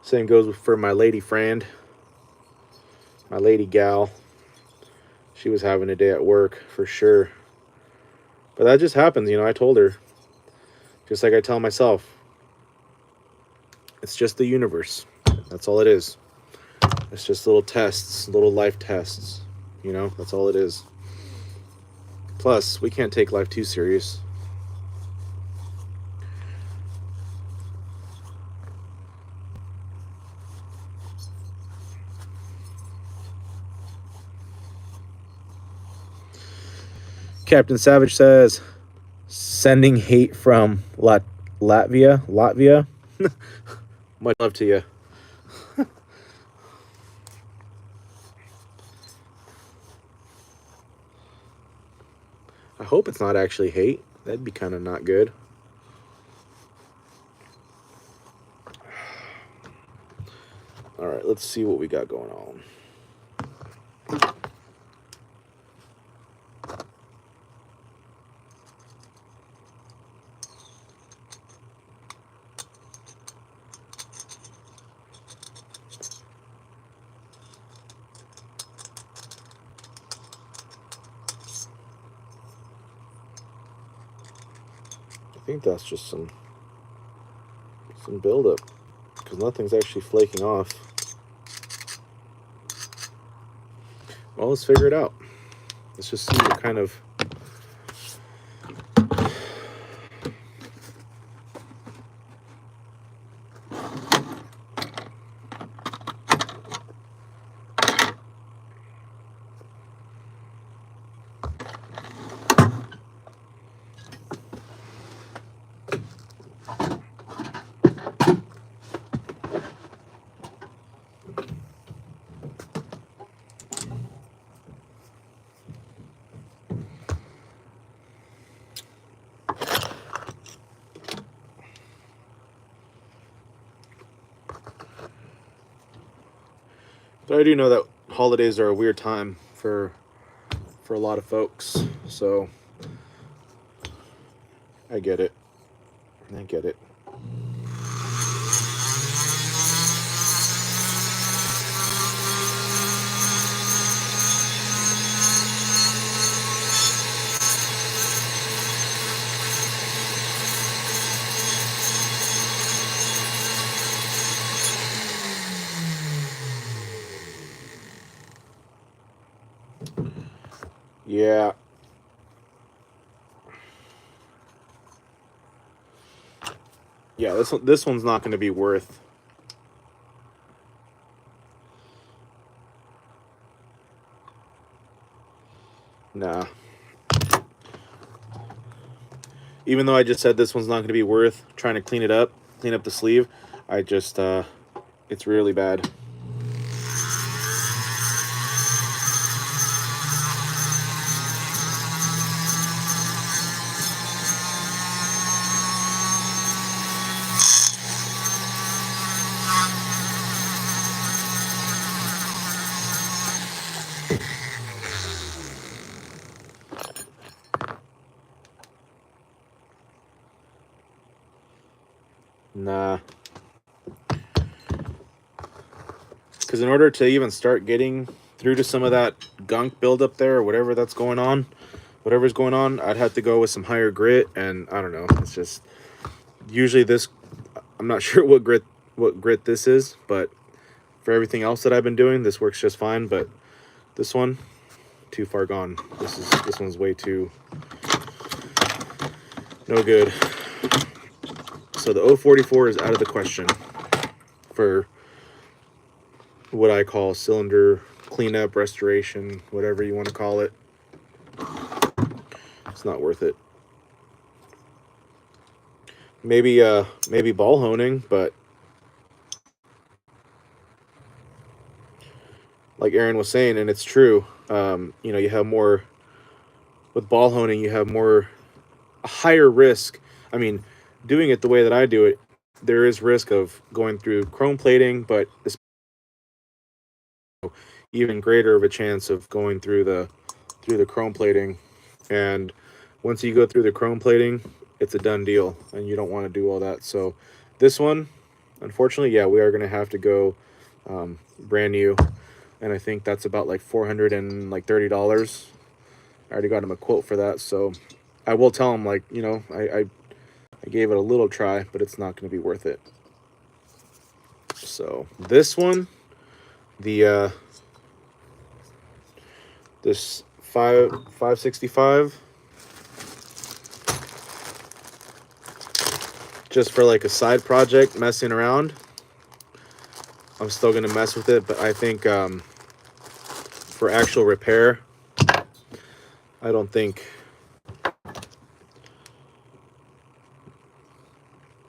Same goes for my lady friend, my lady gal. She was having a day at work for sure. But that just happens, you know. I told her, just like I tell myself, it's just the universe. That's all it is. It's just little tests, little life tests. You know, that's all it is. Plus, we can't take life too serious. Captain Savage says, sending hate from Latvia. Much love to you. I hope it's not actually hate. That'd be kind of not good. All right, let's see what we got going on. I think that's just some buildup, because nothing's actually flaking off. Well, let's figure it out. Let's just see what kind of But I do know that holidays are a weird time for a lot of folks, so I get it. I get it. Yeah. Yeah, this one's not going to be worth. Nah. Even though I just said this one's not going to be worth trying to clean up the sleeve, I just, it's really bad. Nah. Because in order to even start getting through to some of that gunk buildup there, or whatever's going on, I'd have to go with some higher grit, and I don't know. It's just usually this. I'm not sure what grit this is, but for everything else that I've been doing, this works just fine. But this one, too far gone. This one's way too no good. So the 044 is out of the question for what I call cylinder cleanup, restoration, whatever you want to call it. It's not worth it. Maybe ball honing, but like Aaron was saying, and it's true, you know, you have more with ball honing, you have a higher risk. I mean, doing it the way that I do it, there is risk of going through chrome plating, but it's even greater of a chance of going through the chrome plating. And once you go through the chrome plating, it's a done deal, and you don't want to do all that. So this one, unfortunately, yeah, we are going to have to go brand new, and I think that's about like $430. I already got him a quote for that, so I will tell him, like, you know, I gave it a little try, but it's not going to be worth it. So this one, the this 565, just for like a side project, messing around. I'm still gonna mess with it, but I think for actual repair, I don't think,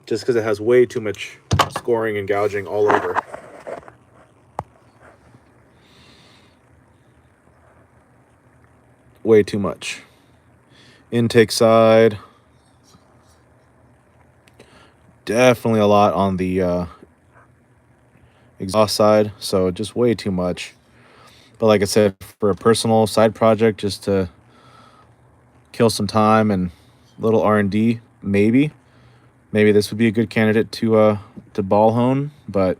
just because it has way too much scoring and gouging all over. Way too much. Intake side, definitely a lot on the exhaust side, so just way too much. But like I said, for a personal side project, just to kill some time and little R&D, maybe this would be a good candidate to ball hone, but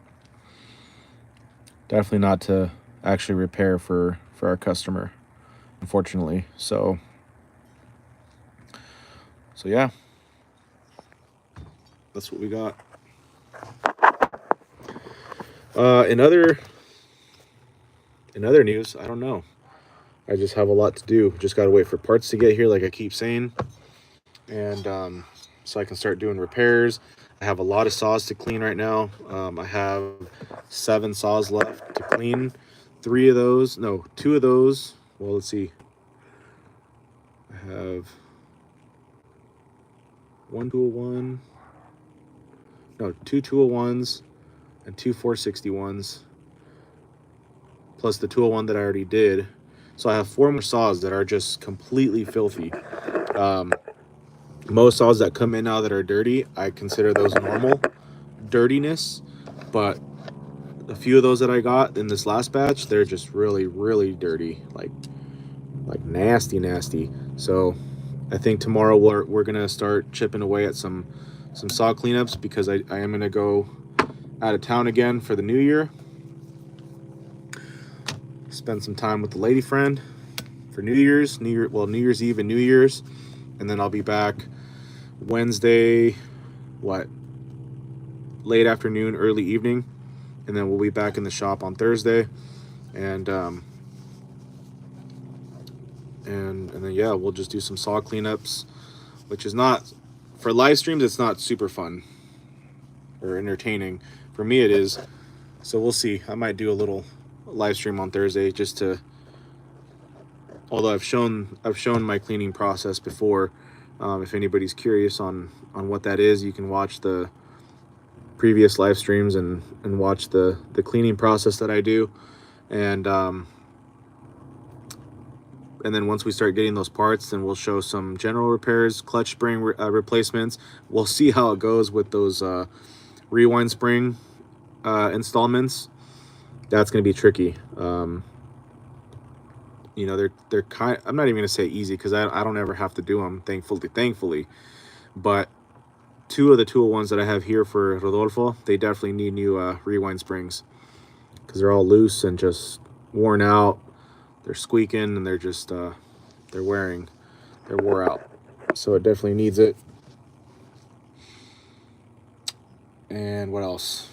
definitely not to actually repair for our customer, unfortunately. So yeah, that's what we got. In other news, I don't know. I just have a lot to do. Just got to wait for parts to get here, like I keep saying, and so I can start doing repairs. I have a lot of saws to clean right now. I have 7 saws left to clean. 2 of those. Well, let's see. I have 2 201s and 2 461s, plus the 201 that I already did. So I have 4 more saws that are just completely filthy. Most saws that come in now that are dirty, I consider those normal dirtiness, but a few of those that I got in this last batch, they're just really, really dirty, like nasty. So I think tomorrow we're gonna start chipping away at some saw cleanups, because I am gonna go out of town again for the new year, spend some time with the lady friend for New Year's Eve and New Year's, and then I'll be back Wednesday, late afternoon, early evening, and then we'll be back in the shop on Thursday, and then yeah, we'll just do some saw cleanups, which is not, for live streams, it's not super fun or entertaining. For me, it is. So we'll see. I might do a little live stream on Thursday, just to Although I've shown my cleaning process before. If anybody's curious on what that is, you can watch the previous live streams and watch the cleaning process that I do. And then once we start getting those parts, then we'll show some general repairs, clutch spring replacements. We'll see how it goes with those rewind spring installments. That's going to be tricky. You know, they're kind, I'm not even going to say easy, because I don't ever have to do them, thankfully. But two of the tool ones that I have here for Rodolfo, they definitely need new rewind springs, because they're all loose and just worn out. They're squeaking, and they're just they're wore out. So it definitely needs it. And what else?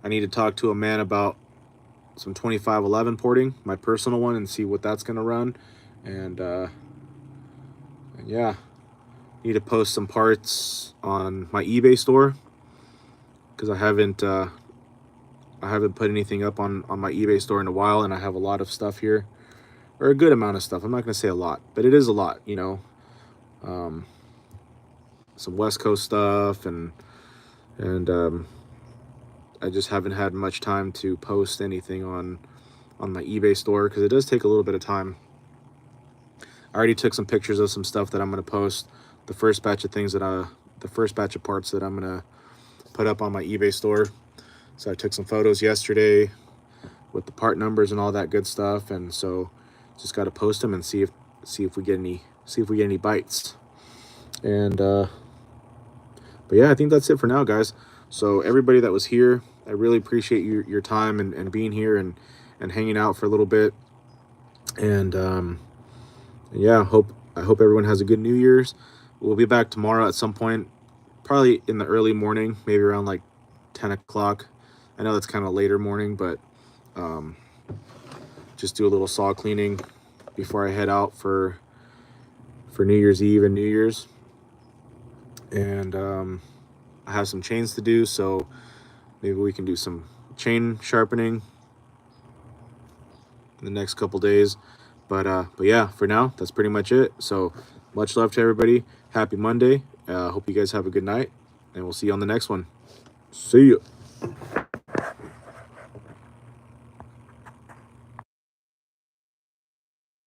I need to talk to a man about some 2511 porting, my personal one, and see what that's going to run. And yeah, need to post some parts on my eBay store, because I haven't put anything up on my eBay store in a while, and I have a lot of stuff here, or a good amount of stuff. I'm not going to say a lot, but it is a lot, you know. Some West Coast stuff, and I just haven't had much time to post anything on my eBay store, because it does take a little bit of time. I already took some pictures of some stuff that I'm going to post. The first batch of parts that I'm going to put up on my eBay store. So I took some photos yesterday with the part numbers and all that good stuff, and so just got to post them and see if we get any bites. And but yeah, I think that's it for now, guys. So everybody that was here, I really appreciate your time and being here and hanging out for a little bit. And yeah, I hope everyone has a good New Year's. We'll be back tomorrow at some point, probably in the early morning, maybe around like 10 o'clock. I know that's kind of later morning, but just do a little saw cleaning before I head out for New Year's Eve and New Year's. And I have some chains to do, so maybe we can do some chain sharpening in the next couple days. But yeah, for now, that's pretty much it. So much love to everybody. Happy Monday. Hope you guys have a good night, and we'll see you on the next one. See you.